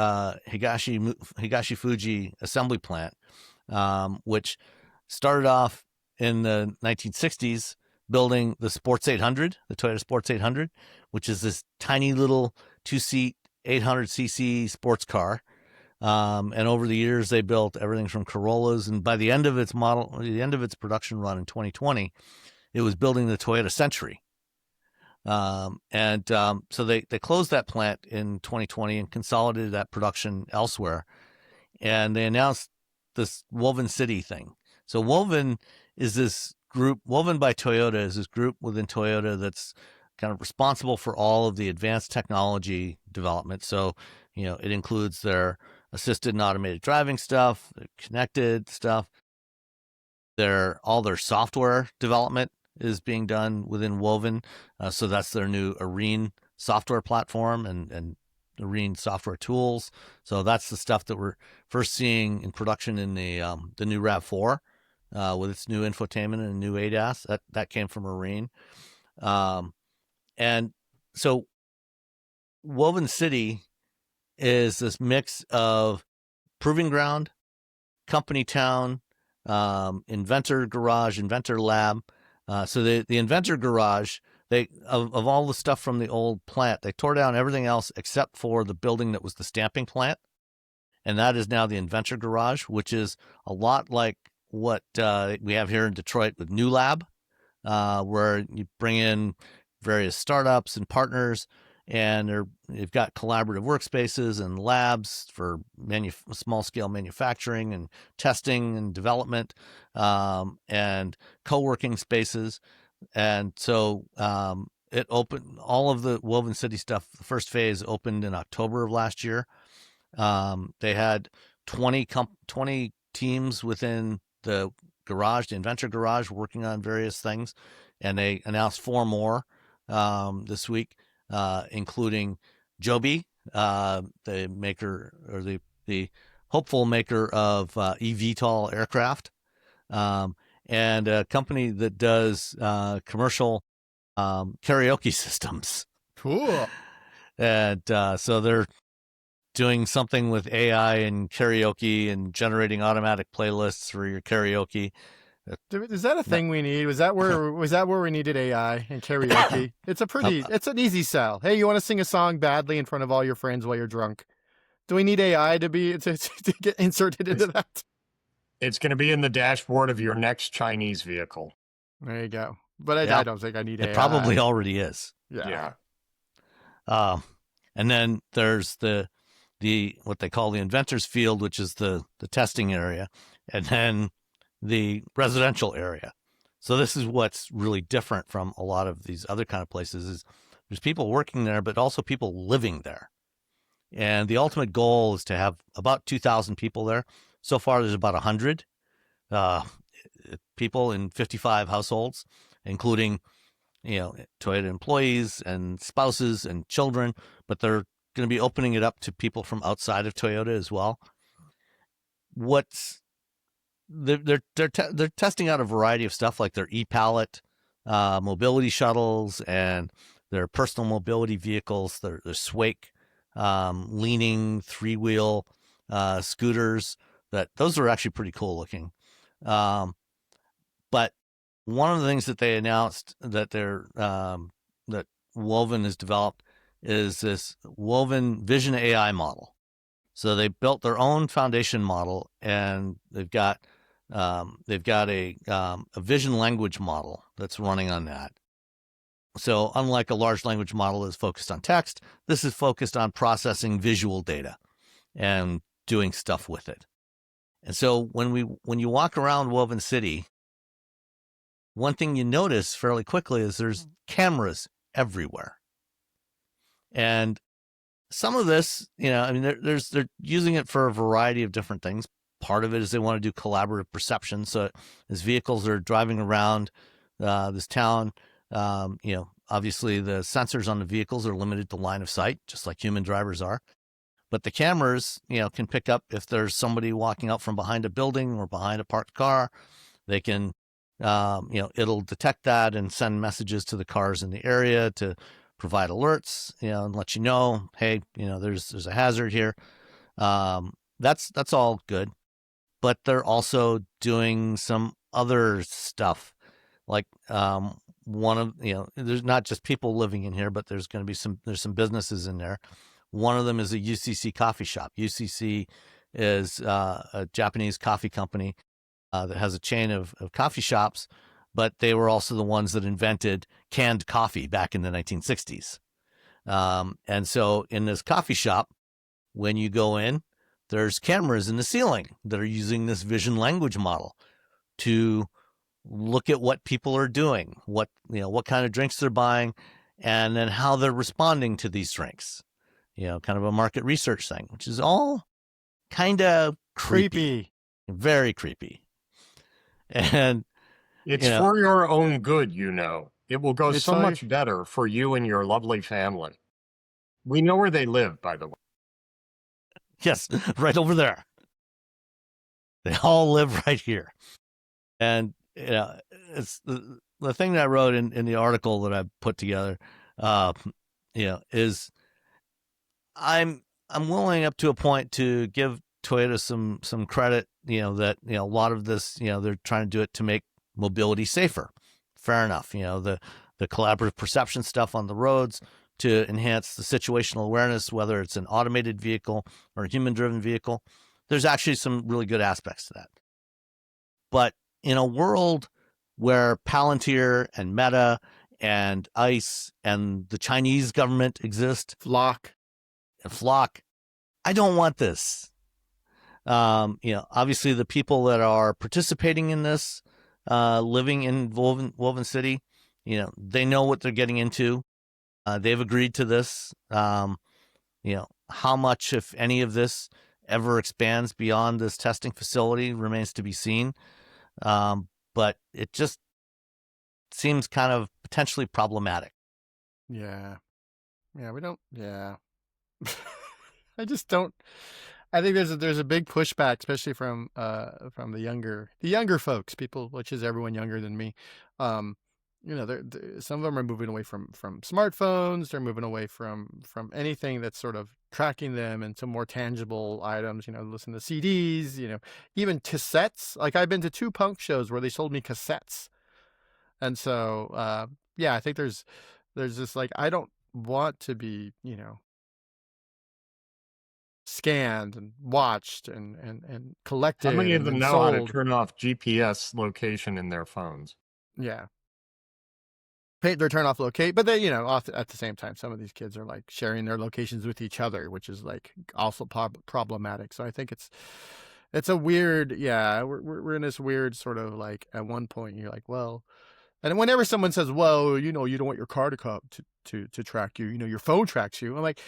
Speaker 1: Higashi Fuji assembly plant, which started off in the 1960s building the Sports 800, the Toyota Sports 800, which is this tiny little 2-seat 800cc sports car. And over the years, they built everything from Corollas, and by the end of its production run in 2020, it was building the Toyota Century. So they closed that plant in 2020 and consolidated that production elsewhere. And they announced this Woven City thing. So Woven by Toyota is this group within Toyota that's kind of responsible for all of the advanced technology development. So, it includes their assisted and automated driving stuff, their connected stuff, all their software development is being done within Woven. So that's their new Arene software platform and Arene software tools. So that's the stuff that we're first seeing in production in the new RAV4 with its new infotainment and new ADAS. That came from Marine. And so Woven City is this mix of proving ground, company town, inventor garage, inventor lab. So the inventor garage, of all the stuff from the old plant, they tore down everything else except for the building that was the stamping plant. And that is now the inventor garage, which is a lot like what we have here in Detroit with New Lab, where you bring in various startups and partners, and you've got collaborative workspaces and labs for small-scale manufacturing and testing and development, and co-working spaces. And so it opened, all of the Woven City stuff, the first phase opened in October of last year. They had 20 teams within the garage, the inventor garage, working on various things, and they announced 4 more this week, including Joby, the maker, or the hopeful maker of eVTOL aircraft, and a company that does commercial karaoke systems.
Speaker 2: Cool.
Speaker 1: And so they're doing something with AI and karaoke and generating automatic playlists for your karaoke.
Speaker 2: Is that a thing we need? Was that where we needed AI and karaoke? It's an easy sell. Hey, you want to sing a song badly in front of all your friends while you're drunk? Do we need AI to get inserted into that?
Speaker 3: It's going to be in the dashboard of your next Chinese vehicle.
Speaker 2: There you go. But I don't think I need AI.
Speaker 1: It probably already is.
Speaker 2: Yeah.
Speaker 1: And then there's the what they call the inventors field, which is the testing area, and then the residential area. So this is what's really different from a lot of these other kind of places, is there's people working there, but also people living there. And the ultimate goal is to have about 2,000 people there. So far, there's about 100 people in 55 households, including, Toyota employees and spouses and children, but they're going to be opening it up to people from outside of Toyota as well. They're testing out a variety of stuff, like their e-pallet mobility shuttles and their personal mobility vehicles, their Swake leaning 3-wheel scooters. Those are actually pretty cool looking. But one of the things that they announced that that Woven has developed is this Woven Vision AI model. So they built their own foundation model, and they've got a vision language model that's running on that. So unlike a large language model that's focused on text, this is focused on processing visual data and doing stuff with it. And so when you walk around Woven City, one thing you notice fairly quickly is there's cameras everywhere. And some of this, they're using it for a variety of different things. Part of it is they want to do collaborative perception. So as vehicles are driving around this town, obviously the sensors on the vehicles are limited to line of sight, just like human drivers are. But the cameras, can pick up if there's somebody walking out from behind a building or behind a parked car. They can, it'll detect that and send messages to the cars in the area to provide alerts, and let you know, hey, there's a hazard here. That's all good. But they're also doing some other stuff, like there's not just people living in here, but there's going to be there's some businesses in there. One of them is a UCC coffee shop. UCC is a Japanese coffee company that has a chain of coffee shops, but they were also the ones that invented canned coffee back in the 1960s. And so in this coffee shop, when you go in, there's cameras in the ceiling that are using this vision language model to look at what people are doing, what kind of drinks they're buying, and then how they're responding to these drinks. Kind of a market research thing, which is all kind of creepy, very creepy. And
Speaker 3: it's for your own good, It will go so much better for you and your lovely family. We know where they live, by the way.
Speaker 1: Yes, right over there. They all live right here. And it's the thing that I wrote in the article that I put together, is I'm willing up to a point to give Toyota some credit, that, a lot of this, they're trying to do it to make mobility safer. Fair enough. The collaborative perception stuff on the roads to enhance the situational awareness, whether it's an automated vehicle or a human-driven vehicle. There's actually some really good aspects to that. But in a world where Palantir and Meta and ICE and the Chinese government exist,
Speaker 2: Flock,
Speaker 1: I don't want this. Obviously the people that are participating in this, living in Woven City, they know what they're getting into. They've agreed to this. How much, if any of this ever expands beyond this testing facility remains to be seen. But it just seems kind of potentially problematic.
Speaker 2: Yeah, we don't. Yeah, I just don't. I think there's a big pushback, especially from the younger folks, people, which is everyone younger than me. Some of them are moving away from smartphones. They're moving away from anything that's sort of tracking them into more tangible items. Listen to CDs. Even cassettes. Like, I've been to 2 punk shows where they sold me cassettes, and so I think there's this, like, I don't want to be scanned and watched and collected.
Speaker 3: How many of them
Speaker 2: and
Speaker 3: know
Speaker 2: sold.
Speaker 3: how to turn off GPS location in their phones?
Speaker 2: Yeah. They're turn off locate, but they, at the same time, some of these kids are like sharing their locations with each other, which is like also problematic. So I think it's a weird, we're in this weird sort of, like, at one point you're like, well, and whenever someone says, well, you don't want your car to track you, your phone tracks you. I'm like,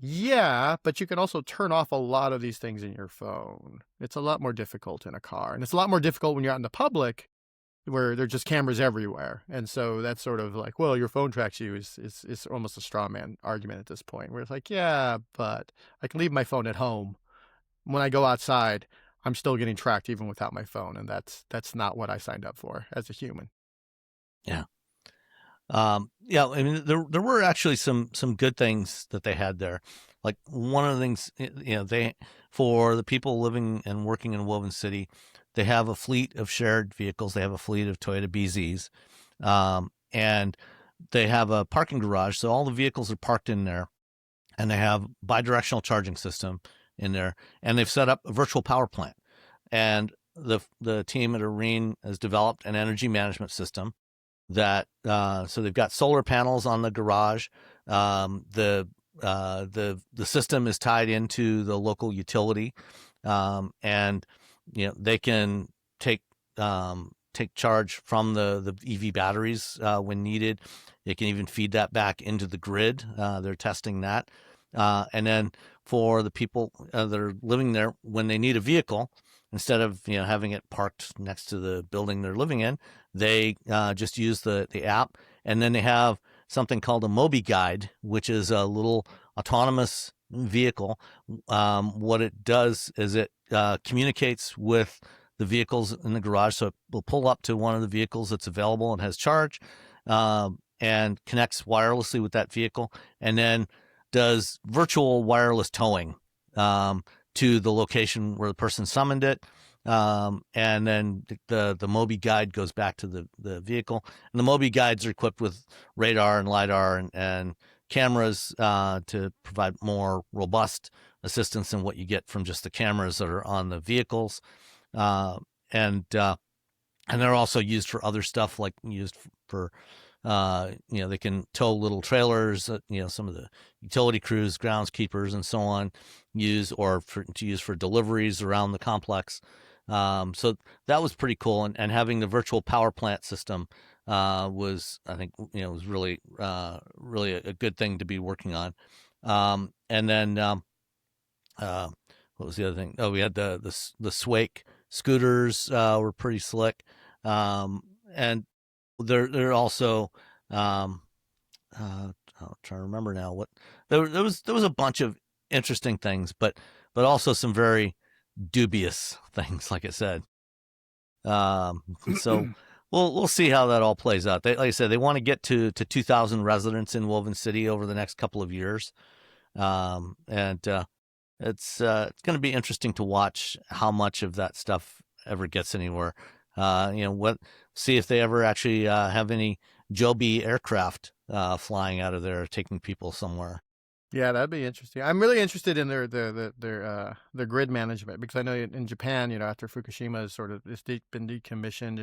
Speaker 2: yeah, but you can also turn off a lot of these things in your phone. It's a lot more difficult in a car, and it's a lot more difficult when you're out in the public, where there's just cameras everywhere. And so that's sort of like, well, your phone tracks you is almost a straw man argument at this point, where it's like, yeah, but I can leave my phone at home. When I go outside, I'm still getting tracked even without my phone, and that's not what I signed up for as a human.
Speaker 1: Yeah. I mean, there were actually some good things that they had there. Like, one of the things, they, for the people living and working in Woven City, they have a fleet of shared vehicles. They have a fleet of Toyota BZs, and they have a parking garage. So all the vehicles are parked in there, and they have bidirectional charging system in there, and they've set up a virtual power plant. And the team at Arene has developed an energy management system that, so they've got solar panels on the garage. The system is tied into the local utility, and they can take charge from the EV batteries when needed. They can even feed that back into the grid. They're testing that, and then for the people that are living there, when they need a vehicle, instead of having it parked next to the building they're living in, they just use the app, and then they have something called a Mobi Guide, which is a little autonomous vehicle. What it does is it communicates with the vehicles in the garage, so it will pull up to one of the vehicles that's available and has charge, and connects wirelessly with that vehicle, and then does virtual wireless towing to the location where the person summoned it. And then the Mobi Guide goes back to the vehicle. And the Mobi Guides are equipped with radar and LiDAR and cameras to provide more robust assistance than what you get from just the cameras that are on the vehicles. And they're also used for other stuff, like used for they can tow little trailers that, some of the utility crews, groundskeepers, and so on use, or to use for deliveries around the complex. So that was pretty cool. And having the virtual power plant system was, I think, was really, really a good thing to be working on. And then what was the other thing? Oh, we had the Swake scooters were pretty slick. And they're also, I'm trying to remember now what there was a bunch of interesting things, but also some very dubious things, like I said. So we'll see how that all plays out. Like I said, they want to get to 2,000 residents in Woven City over the next couple of years, and it's going to be interesting to watch how much of that stuff ever gets anywhere. See if they ever actually have any Joby aircraft flying out of there, taking people somewhere.
Speaker 2: Yeah, that'd be interesting. I'm really interested in their grid management, because I know in Japan, after Fukushima is sort of been decommissioned,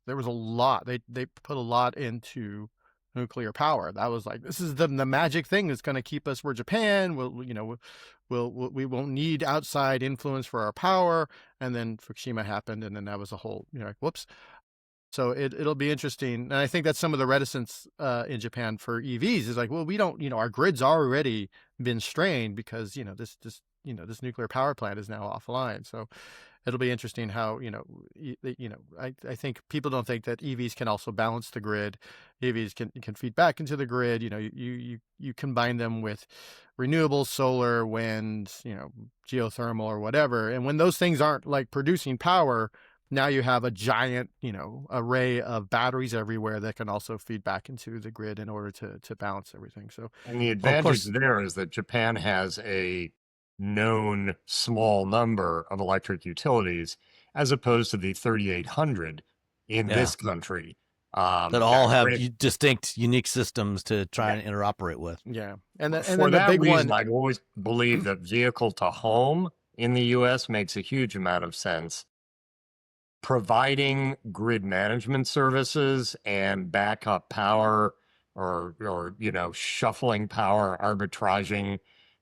Speaker 2: there was a lot. They put a lot into nuclear power. That was like, this is the magic thing that's going to keep us. We're Japan. We won't need outside influence for our power. And then Fukushima happened, and then that was a whole, like, whoops. So it'll be interesting. And I think that's some of the reticence in Japan for EVs is like, well, we don't, our grid's already been strained because, this nuclear power plant is now offline. So it'll be interesting how, I think people don't think that EVs can also balance the grid. EVs can feed back into the grid. You combine them with renewables, solar, wind, geothermal or whatever. And when those things aren't like producing power, now you have a giant, array of batteries everywhere that can also feed back into the grid in order to balance everything. So,
Speaker 3: and the advantage there is that Japan has a known small number of electric utilities, as opposed to the 3,800 in this country.
Speaker 1: That all have distinct, unique systems to try and interoperate with.
Speaker 2: Yeah.
Speaker 3: For that big reason, I've always believed that vehicle to home in the U.S. makes a huge amount of sense. Providing grid management services and backup power, or shuffling power, arbitraging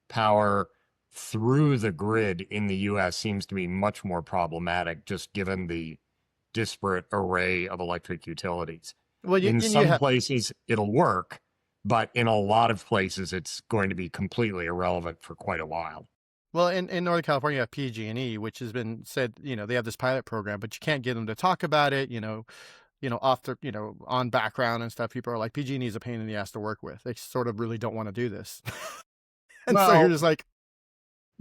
Speaker 3: power through the grid in the U.S. seems to be much more problematic, just given the disparate array of electric utilities. Well, in some places it'll work, but in a lot of places it's going to be completely irrelevant for quite a while.
Speaker 2: Well, in Northern California, you have PG&E, which has been said, they have this pilot program, but you can't get them to talk about it, off the, on background and stuff. People are like, PG&E is a pain in the ass to work with. They sort of really don't want to do this. And so you're just like.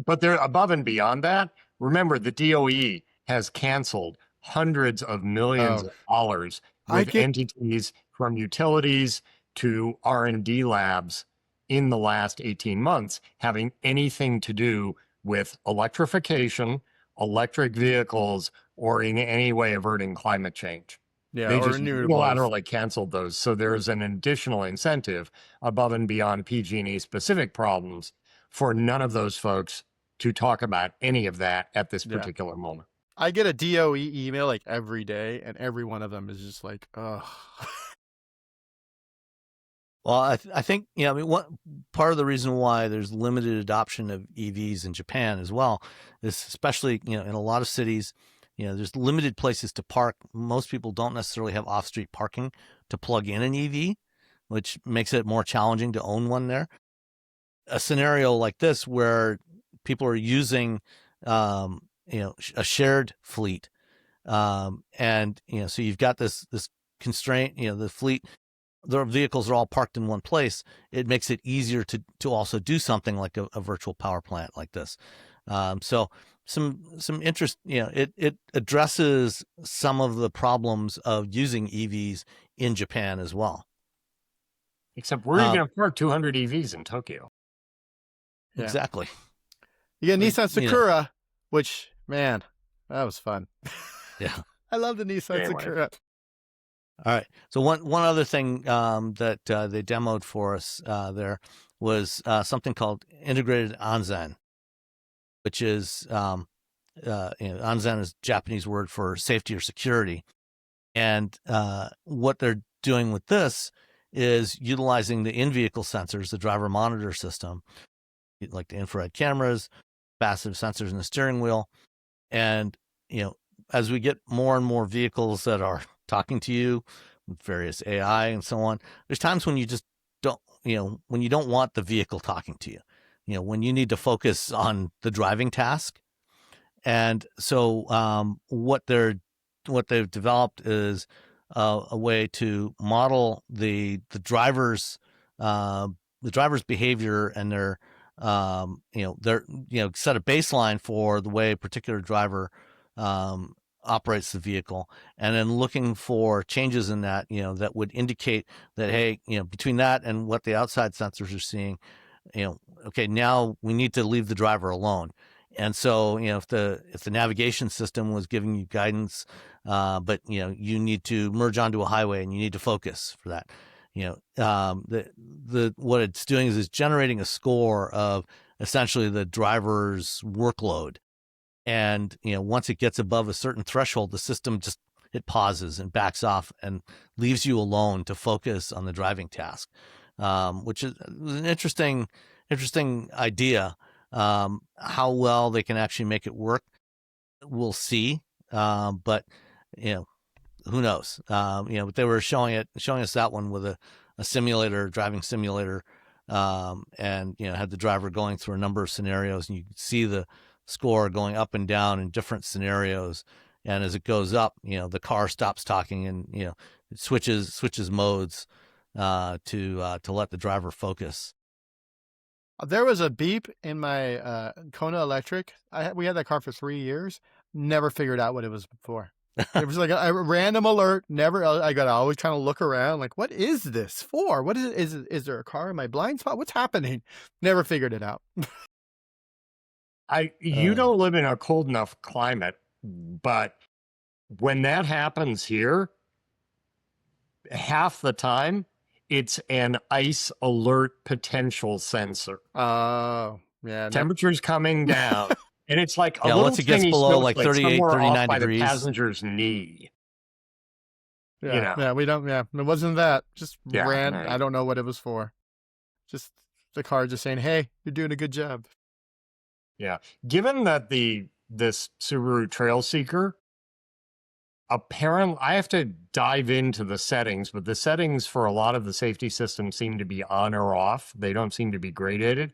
Speaker 3: But they're above and beyond that. Remember, the DOE has canceled hundreds of millions of dollars with entities from utilities to R&D labs in the last 18 months having anything to do with electrification, electric vehicles, or in any way averting climate change.
Speaker 2: Yeah,
Speaker 3: they just unilaterally canceled those. So there's an additional incentive above and beyond PG&E specific problems for none of those folks to talk about any of that at this particular moment.
Speaker 2: I get a DOE email like every day, and every one of them is just like, ugh.
Speaker 1: Well, I think, part of the reason why there's limited adoption of EVs in Japan as well is, especially, in a lot of cities, there's limited places to park. Most people don't necessarily have off-street parking to plug in an EV, which makes it more challenging to own one there. A scenario like this where people are using, a shared fleet, and, so you've got this constraint, the fleet, the vehicles are all parked in one place. It makes it easier to also do something like a virtual power plant like this. So some interest, it addresses some of the problems of using EVs in Japan as well.
Speaker 3: Except where are you going to park 200 EVs in Tokyo?
Speaker 1: Yeah. Exactly.
Speaker 2: You got Nissan Sakura, which, man, that was fun.
Speaker 1: Yeah.
Speaker 2: I love the Nissan Sakura.
Speaker 1: All right. So one other thing that they demoed for us there was something called integrated Anzen, which is Anzen is Japanese word for safety or security. And what they're doing with this is utilizing the in-vehicle sensors, the driver monitor system, like the infrared cameras, passive sensors in the steering wheel. And, as we get more and more vehicles that are talking to you with various AI and so on, there's times when you just don't, when you don't want the vehicle talking to you, when you need to focus on the driving task. And so what they've developed is a way to model the driver's behavior and their set a baseline for the way a particular driver operates the vehicle, and then looking for changes in that, that would indicate that, hey, between that and what the outside sensors are seeing, okay, now we need to leave the driver alone. And so, if the navigation system was giving you guidance, but you need to merge onto a highway and you need to focus for that, the what it's doing is it's generating a score of essentially the driver's workload. And once it gets above a certain threshold, the system it pauses and backs off and leaves you alone to focus on the driving task, which is an interesting idea. How well they can actually make it work, we'll see. But who knows? But they were showing us that one with a driving simulator, and had the driver going through a number of scenarios, and you could see the score going up and down in different scenarios. And as it goes up, the car stops talking and it switches modes to let the driver focus.
Speaker 2: There was a beep in my Kona Electric. We had that car for 3 years. Never figured out what it was for. It was like a random alert. I got always trying to look around, like, what is this for? What is it? Is there a car in my blind spot? What's happening? Never figured it out.
Speaker 3: You don't live in a cold enough climate, but when that happens here, half the time it's an ice alert potential sensor.
Speaker 2: Oh, yeah.
Speaker 3: Temperature's coming down. And it's like a little
Speaker 1: once it gets below like 38, 39
Speaker 3: by
Speaker 1: degrees.
Speaker 3: The passenger's knee.
Speaker 2: Yeah, we don't. Yeah, it wasn't that. Just ran.
Speaker 3: Right.
Speaker 2: I don't know what it was for. Just the car just saying, "Hey, you're doing a good job."
Speaker 3: Yeah. Given that this Subaru Trailseeker, apparently, I have to dive into the settings, but the settings for a lot of the safety systems seem to be on or off. They don't seem to be gradated.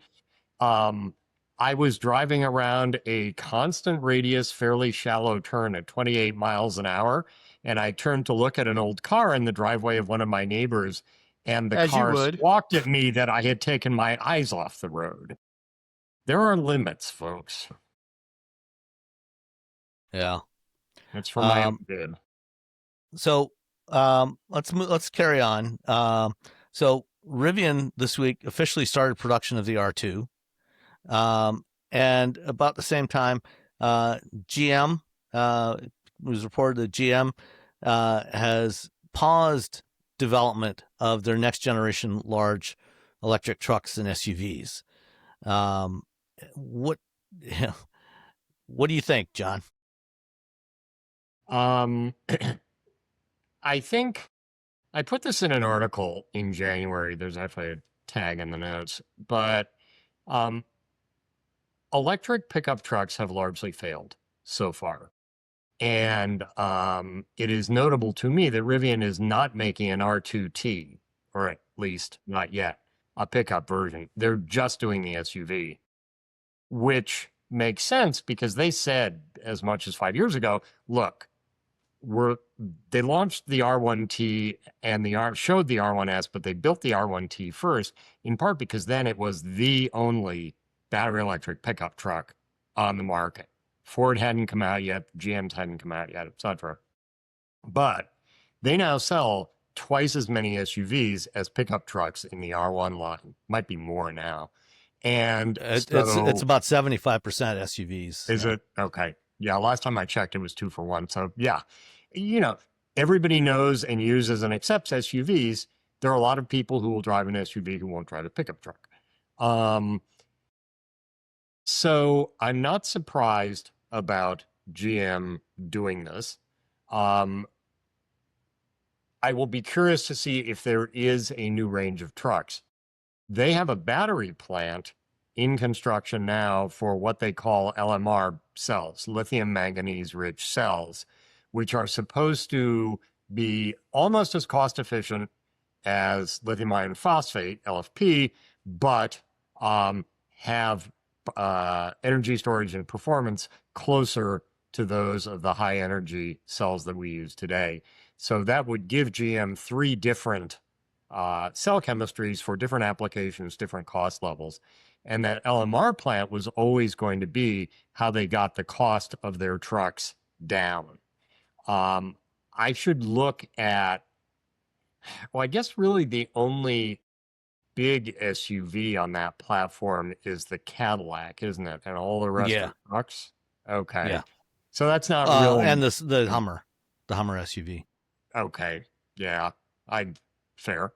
Speaker 3: I was driving around a constant radius, fairly shallow turn at 28 miles an hour, and I turned to look at an old car in the driveway of one of my neighbors, and the car squawked at me that I had taken my eyes off the road. There are limits, folks.
Speaker 1: Yeah.
Speaker 3: That's for my own good.
Speaker 1: So let's carry on. So Rivian this week officially started production of the R2. And about the same time, GM, it was reported that GM has paused development of their next generation large electric trucks and SUVs. What do you think, John?
Speaker 3: I think I put this in an article in January. There's actually a tag in the notes, but electric pickup trucks have largely failed so far. And it is notable to me that Rivian is not making an R2T, or at least not yet, a pickup version. They're just doing the SUV, which makes sense because they said as much as 5 years ago, look, they launched the R1T and showed the R1S, but they built the R1T first, in part because then it was the only battery electric pickup truck on the market. Ford hadn't come out yet, GM hadn't come out yet, etc. But they now sell twice as many SUVs as pickup trucks in the R1 line. Might be more now. And
Speaker 1: it's about 75% SUVs.
Speaker 3: Is it? Okay. Yeah, last time I checked, it was 2 for 1. So yeah, everybody knows and uses and accepts SUVs. There are a lot of people who will drive an SUV who won't drive a pickup truck. So I'm not surprised about GM doing this. I will be curious to see if there is a new range of trucks. They have a battery plant in construction now for what they call LMR cells, lithium manganese rich cells, which are supposed to be almost as cost efficient as lithium iron phosphate, LFP, but have energy storage and performance closer to those of the high energy cells that we use today. So that would give GM 3 different cell chemistries for different applications, different cost levels. And that LMR plant was always going to be how they got the cost of their trucks down. I should look at, well, I guess really the only big SUV on that platform is the Cadillac, isn't it? And all the rest
Speaker 1: Yeah.
Speaker 3: are trucks. Okay.
Speaker 1: Yeah.
Speaker 3: So that's not really
Speaker 1: And the Hummer SUV.
Speaker 3: okay. Yeah. Fair.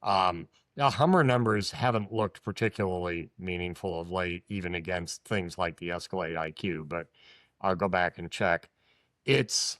Speaker 3: Now Hummer numbers haven't looked particularly meaningful of late, even against things like the Escalade IQ, but I'll go back and check. It's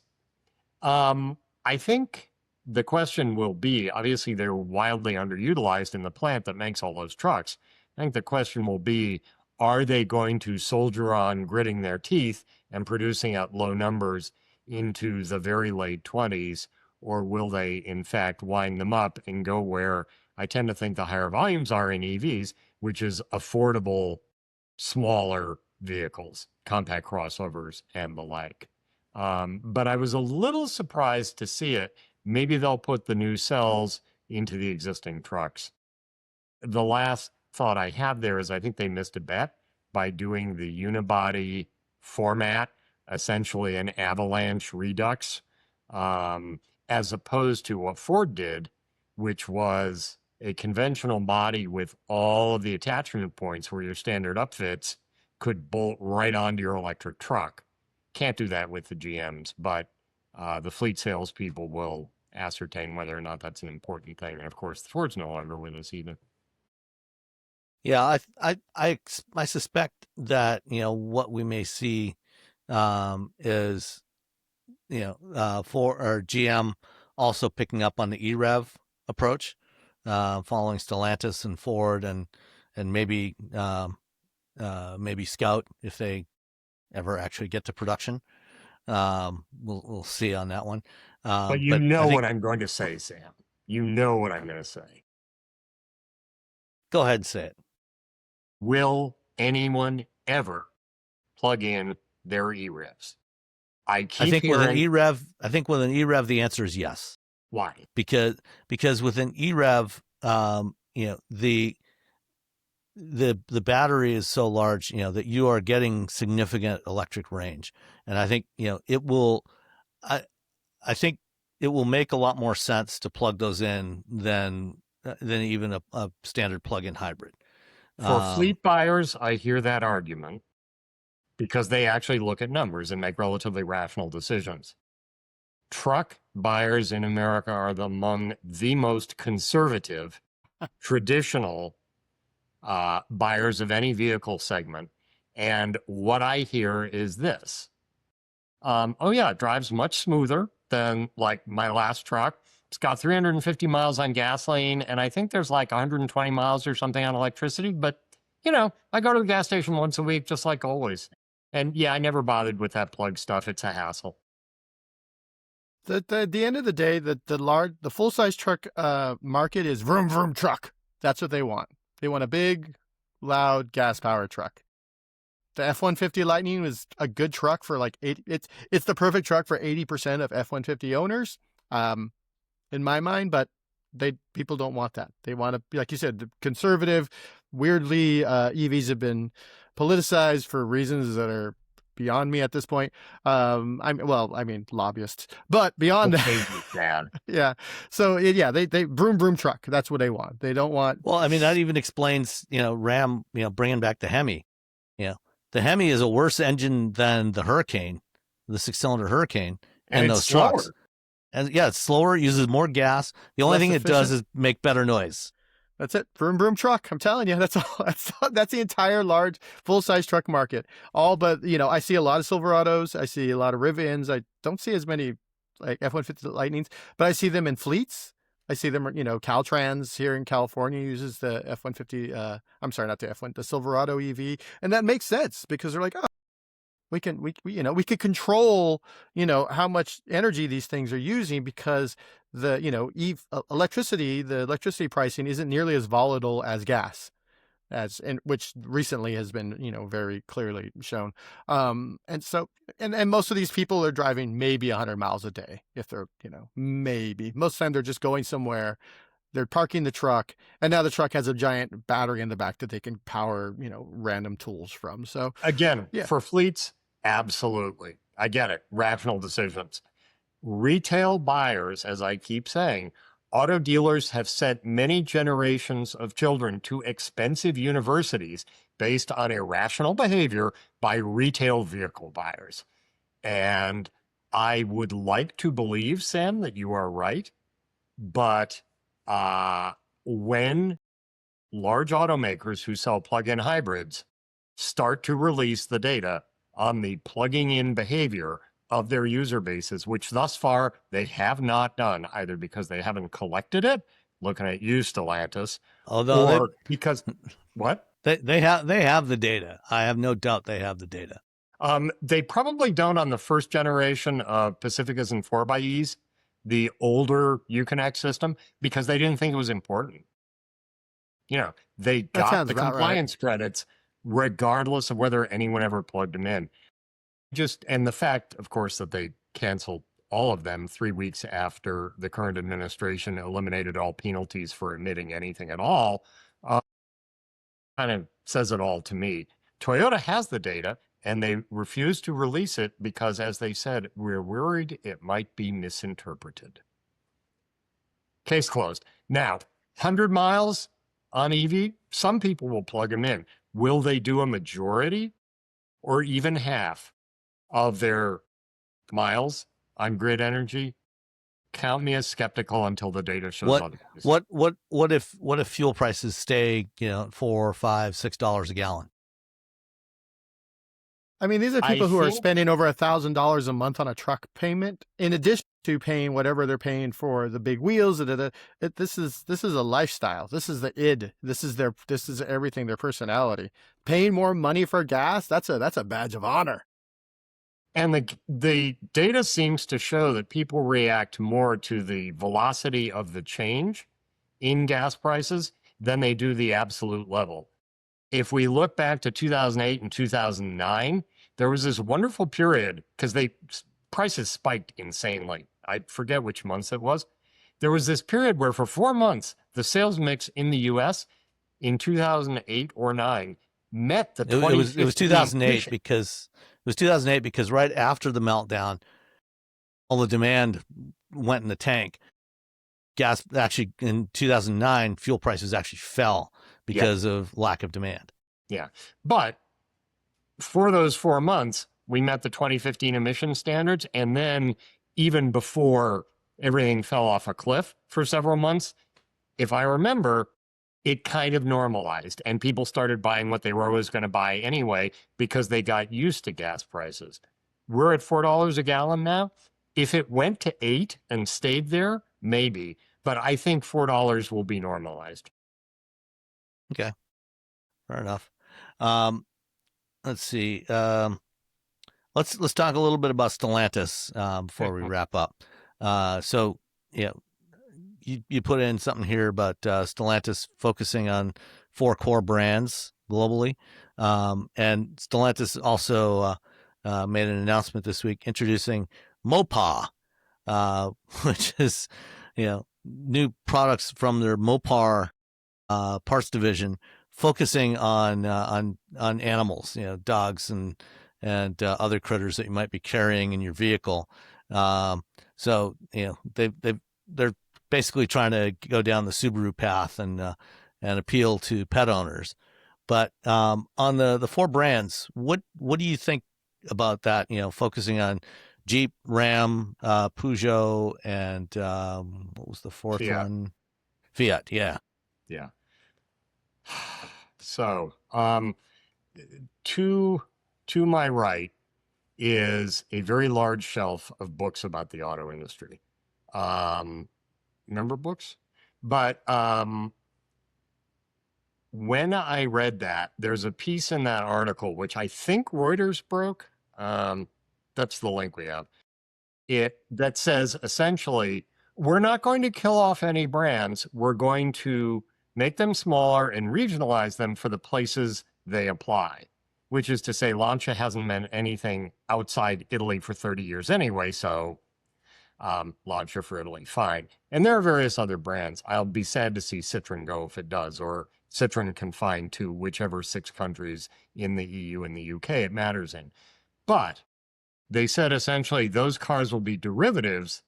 Speaker 3: I think the question will be, obviously they're wildly underutilized in the plant that makes all those trucks. I think the question will be, are they going to soldier on gritting their teeth and producing at low numbers into the very late 20s, or will they in fact wind them up and go where I tend to think the higher volumes are in EVs, which is affordable, smaller vehicles, compact crossovers and the like. But I was a little surprised to see it. Maybe they'll put the new cells into the existing trucks. The last thought I have there is I think they missed a bet by doing the unibody format, essentially an avalanche redux, as opposed to what Ford did, which was a conventional body with all of the attachment points where your standard upfits could bolt right onto your electric truck. Can't do that with the GMs, but the fleet salespeople will ascertain whether or not that's an important thing. And of course, the Ford's no longer with us either.
Speaker 1: Yeah, I suspect that what we may see is for our GM also picking up on the EREV approach, following Stellantis and Ford and maybe Scout if they ever actually get to production. We'll see on that one.
Speaker 3: But you know what I'm going to say, Sam. You know what I'm going to say.
Speaker 1: Go ahead and say it.
Speaker 3: Will anyone ever plug in their EREVs? I think with an
Speaker 1: EREV, the answer is yes.
Speaker 3: Why?
Speaker 1: Because with an EREV, the battery is so large, that you are getting significant electric range, and I think it will. I think it will make a lot more sense to plug those in than even a standard plug-in hybrid.
Speaker 3: For fleet buyers, I hear that argument because they actually look at numbers and make relatively rational decisions. Truck buyers in America are among the most conservative, traditional buyers of any vehicle segment. And what I hear is this. Oh yeah, it drives much smoother than like my last truck. It's got 350 miles on gasoline, and I think there's like 120 miles or something on electricity. But, I go to the gas station once a week, just like always. And yeah, I never bothered with that plug stuff. It's a hassle.
Speaker 2: At the end of the day, the full-size truck market is vroom, vroom truck. That's what they want. They want a big, loud, gas-powered truck. The F-150 Lightning was a good truck for like it's the perfect truck for 80% of F-150 owners, in my mind, but people don't want that. They want to be, like you said, the conservative. Weirdly, EVs have been politicized for reasons that are beyond me at this point. Lobbyists, but beyond that, yeah. So they vroom vroom truck. That's what they want. They don't want.
Speaker 1: Well, I mean, that even explains, Ram, bringing back the Hemi. The Hemi is a worse engine than the Hurricane, the 6-cylinder Hurricane, and those trucks. And yeah, it's slower, uses more gas. The only thing it does is make better noise.
Speaker 2: That's it. Vroom vroom truck. I'm telling you, that's all. That's the entire large full-size truck market. All but, I see a lot of Silverados. I see a lot of Rivians. I don't see as many like F-150 Lightnings, but I see them in fleets. I see them, Caltrans here in California uses the F-150. I'm sorry, not the F-1, the Silverado EV. And that makes sense because they're like, oh, we can control, how much energy these things are using because the, the electricity pricing isn't nearly as volatile as gas, which recently has been, very clearly shown. And so, and most of these people are driving maybe 100 miles a day if they're, maybe most of the time they're just going somewhere. They're parking the truck, and now the truck has a giant battery in the back that they can power, random tools from. So
Speaker 3: again, for fleets, absolutely. I get it. Rational decisions. Retail buyers, as I keep saying, auto dealers have sent many generations of children to expensive universities based on irrational behavior by retail vehicle buyers. And I would like to believe, Sam, that you are right. But when large automakers who sell plug-in hybrids start to release the data on the plugging in behavior of their user bases, which thus far they have not done, either because they haven't collected it, looking at you, Stellantis,
Speaker 1: Although
Speaker 3: or because what?
Speaker 1: they have the data. I have no doubt they have the data.
Speaker 3: They probably don't on the first generation of Pacificas and 4xEs, the older Uconnect system, because they didn't think it was important. You know, they got the compliance credits regardless of whether anyone ever plugged them in. And the fact, of course, that they canceled all of them 3 weeks after the current administration eliminated all penalties for emitting anything at all, kind of says it all to me. Toyota has the data, and they refuse to release it because, as they said, we're worried it might be misinterpreted. Case closed. Now, 100 miles on EV, some people will plug them in. Will they do a majority or even half of their miles on grid energy? Count me as skeptical until the data shows otherwise.
Speaker 1: What if fuel prices stay, $4, $5, $6 a gallon?
Speaker 2: I mean, these are people who are spending over $1,000 a month on a truck payment, in addition to paying whatever they're paying for the big wheels. This is a lifestyle. This is the id. This is everything. Their personality. Paying more money for gas. That's a badge of honor.
Speaker 3: And the data seems to show that people react more to the velocity of the change in gas prices than they do the absolute level. If we look back to 2008 and 2009, there was this wonderful period because prices spiked insanely. I forget which months it was. There was this period where for 4 months, the sales mix in the US in 2008 or 9 met the 2015
Speaker 1: It was 2008 because right after the meltdown, all the demand went in the tank. Gas actually in 2009, fuel prices actually fell because of lack of demand.
Speaker 3: Yeah. But for those 4 months, we met the 2015 emission standards. And then even before everything fell off a cliff for several months, if I remember, it kind of normalized and people started buying what they were always going to buy anyway because they got used to gas prices. We're at $4 a gallon now. If it went to $8 and stayed there, maybe. But I think $4 will be normalized.
Speaker 1: Okay. Fair enough. Let's see. Let's talk a little bit about Stellantis before we wrap up. So, you put in something here about Stellantis focusing on 4 core brands globally. And Stellantis also made an announcement this week introducing Mopaw, which is, new products from their Mopaw parts division, focusing on animals, dogs and other critters that you might be carrying in your vehicle. So they're basically trying to go down the Subaru path and appeal to pet owners. But on the 4 brands, what do you think about that? Focusing on Jeep, Ram, Peugeot, and what was the 4th one? Fiat. Yeah.
Speaker 3: Yeah. So, to my right is a very large shelf of books about the auto industry. Remember books? But when I read that, there's a piece in that article, which I think Reuters broke. That's the link we have. That says essentially, we're not going to kill off any brands. We're going to make them smaller and regionalize them for the places they apply, which is to say Lancia hasn't meant anything outside Italy for 30 years anyway, so Lancia for Italy, fine. And there are various other brands. I'll be sad to see Citroen go if it does, or Citroen confined to whichever 6 countries in the EU and the UK it matters in. But They said essentially those cars will be derivatives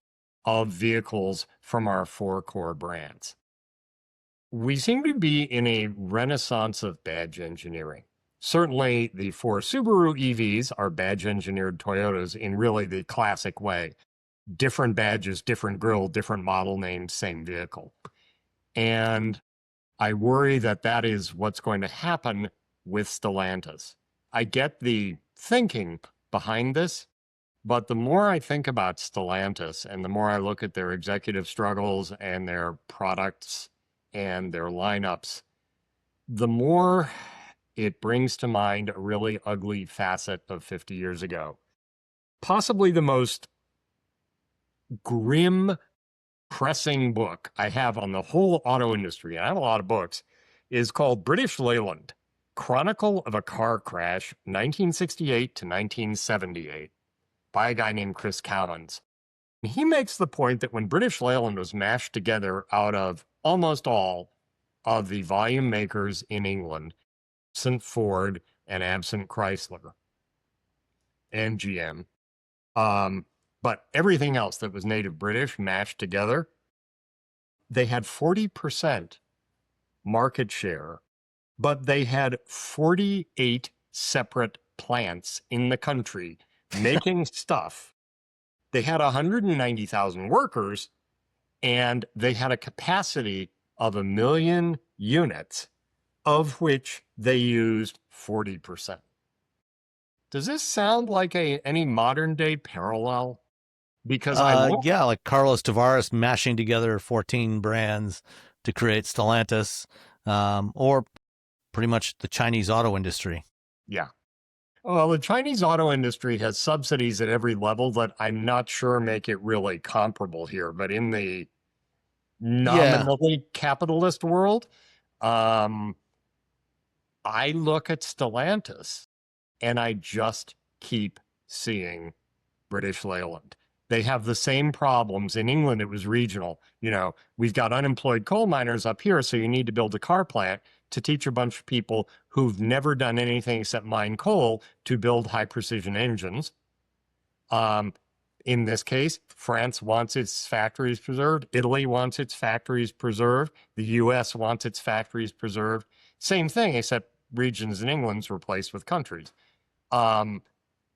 Speaker 3: of vehicles from our 4 core brands. We seem to be in a renaissance of badge engineering. Certainly, the 4 Subaru EVs are badge engineered Toyotas in really the classic way. Different badges, different grille, different model name, same vehicle. And I worry that that is what's going to happen with Stellantis. I get the thinking behind this, but the more I think about Stellantis and the more I look at their executive struggles and their products and their lineups, the more it brings to mind a really ugly facet of 50 years ago. Possibly the most grim, pressing book I have on the whole auto industry, and I have a lot of books, is called British Leyland, Chronicle of a Car Crash, 1968 to 1978, by a guy named Chris Cowens. He makes the point that when British Leyland was mashed together out of almost all of the volume makers in England, absent Ford and absent Chrysler and GM, but everything else that was native British mashed together, they had 40% market share, but they had 48 separate plants in the country making stuff. They had 190,000 workers, and they had a capacity of 1 million units, of which they used 40%. Does this sound like any modern day parallel? Because
Speaker 1: yeah, like Carlos Tavares mashing together 14 brands to create Stellantis, or pretty much the Chinese auto industry.
Speaker 3: Yeah. Well, the Chinese auto industry has subsidies at every level that I'm not sure make it really comparable here. But in the nominally capitalist world, I look at Stellantis and I just keep seeing British Leyland. They have the same problems. In England, it was regional. You know, we've got unemployed coal miners up here, so you need to build a car plant to teach a bunch of people who've never done anything except mine coal to build high precision engines. In this case, France wants its factories preserved. Italy wants its factories preserved. The US wants its factories preserved. Same thing, except regions in England's replaced with countries.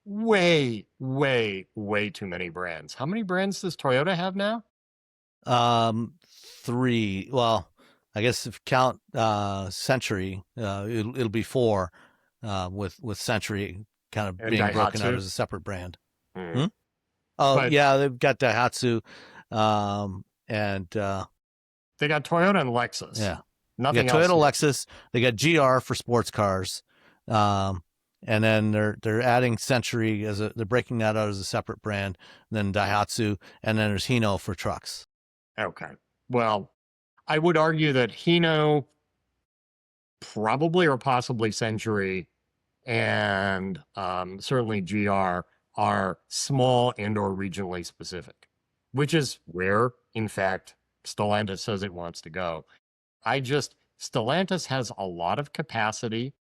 Speaker 3: Way, way, way too many brands. How many brands does Toyota have now?
Speaker 1: 3. Well, I guess if you count Century, it'll be 4, with Century kind of being broken out as a separate brand. Oh, but, yeah, they've got Daihatsu, and
Speaker 3: they got Toyota and Lexus.
Speaker 1: Yeah,
Speaker 3: nothing
Speaker 1: else. Toyota,
Speaker 3: yet.
Speaker 1: Lexus. They got GR for sports cars, and then they're adding Century they're breaking that out as a separate brand. And then Daihatsu, and then there's Hino for trucks.
Speaker 3: Okay, well, I would argue that Hino, probably or possibly Century, and certainly GR are small and or regionally specific, which is where, in fact, Stellantis says it wants to go. Stellantis has a lot of capacity.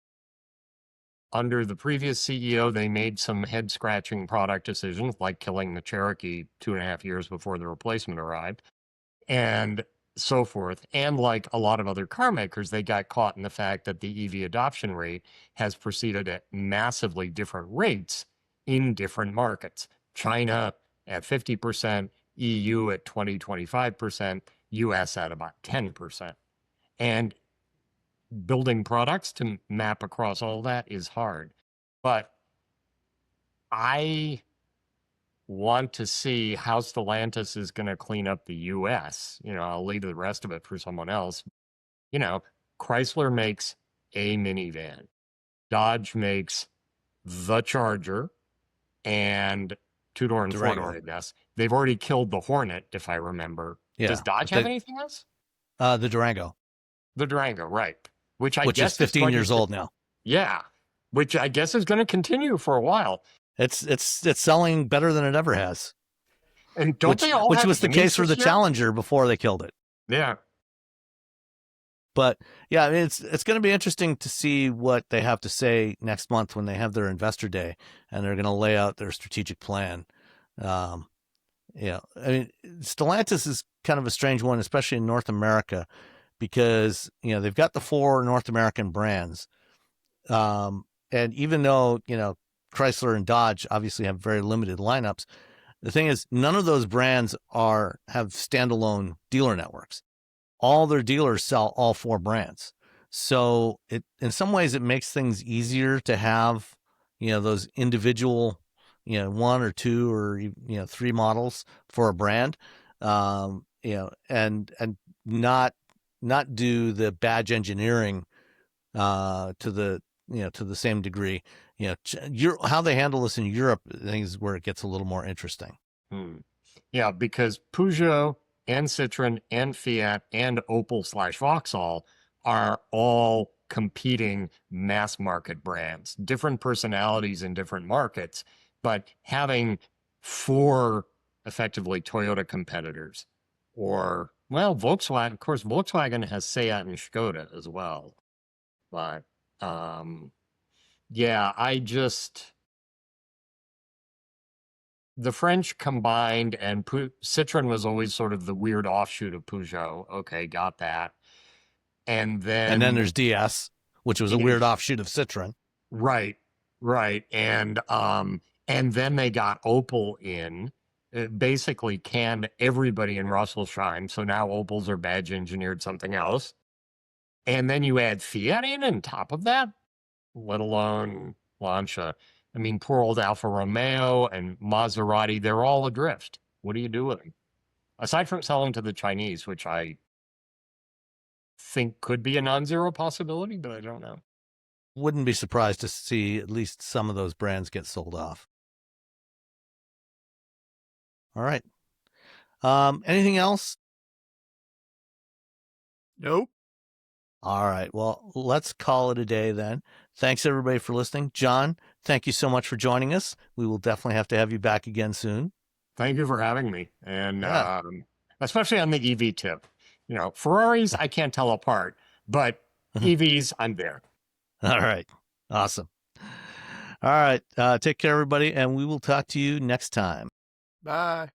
Speaker 3: Under the previous CEO, they made some head-scratching product decisions, like killing the Cherokee 2.5 years before the replacement arrived, and so forth. And like a lot of other car makers, they got caught in the fact that the EV adoption rate has proceeded at massively different rates in different markets. China at 50%, EU at 20-25%, US at about 10%. And building products to map across all that is hard. But I want to see how Stellantis is going to clean up the US. You know, I'll leave the rest of it for someone else. You know, Chrysler makes a minivan. Dodge makes the Charger and two-door and four-door, I guess. They've already killed the Hornet, if I remember. Yeah. Does Dodge have anything else?
Speaker 1: The Durango.
Speaker 3: The Durango, right. Which
Speaker 1: is 15 years old now.
Speaker 3: Yeah, which I guess is going to continue for a while.
Speaker 1: It's selling better than it ever has.
Speaker 3: And don't they all
Speaker 1: which
Speaker 3: have
Speaker 1: was the case for the
Speaker 3: year?
Speaker 1: Challenger before they killed it.
Speaker 3: Yeah.
Speaker 1: But yeah, I mean, it's going to be interesting to see what they have to say next month when they have their investor day and they're going to lay out their strategic plan. Yeah, I mean, Stellantis is kind of a strange one, especially in North America, because they've got the 4 North American brands, and even though Chrysler and Dodge obviously have very limited lineups, the thing is none of those brands have standalone dealer networks. All their dealers sell all 4 brands. So in some ways it makes things easier to have, those individual, 1 or 2 or 3 models for a brand, and not do the badge engineering to the same degree. How they handle this in Europe, I think, is where it gets a little more interesting.
Speaker 3: Yeah, because Peugeot and Citroen and Fiat and Opel/Vauxhall are all competing mass market brands, different personalities in different markets, but having 4 effectively Toyota competitors, or, well, Volkswagen, of course, Volkswagen has Seat and Skoda as well. But yeah, the French combined, and Citroen was always sort of the weird offshoot of Peugeot. Okay, got that. And then
Speaker 1: there's DS, which was a weird offshoot of Citroen.
Speaker 3: Right. And then they got Opel in. It basically canned everybody in Russelsheim. So now Opels are badge engineered something else. And then you add Fiat in on top of that, let alone Lancia. I mean, poor old Alfa Romeo and Maserati, they're all adrift. What do you do with them? Aside from selling to the Chinese, which I think could be a non-zero possibility, but I don't know.
Speaker 1: Wouldn't be surprised to see at least some of those brands get sold off. All right. Anything else?
Speaker 2: Nope.
Speaker 1: All right. Well, let's call it a day then. Thanks everybody for listening. John, thank you so much for joining us. We will definitely have to have you back again soon.
Speaker 3: Thank you for having me. And especially on the EV tip. Ferraris, I can't tell apart, but EVs, I'm there.
Speaker 1: All right. Awesome. All right. Take care, everybody, and we will talk to you next time.
Speaker 2: Bye.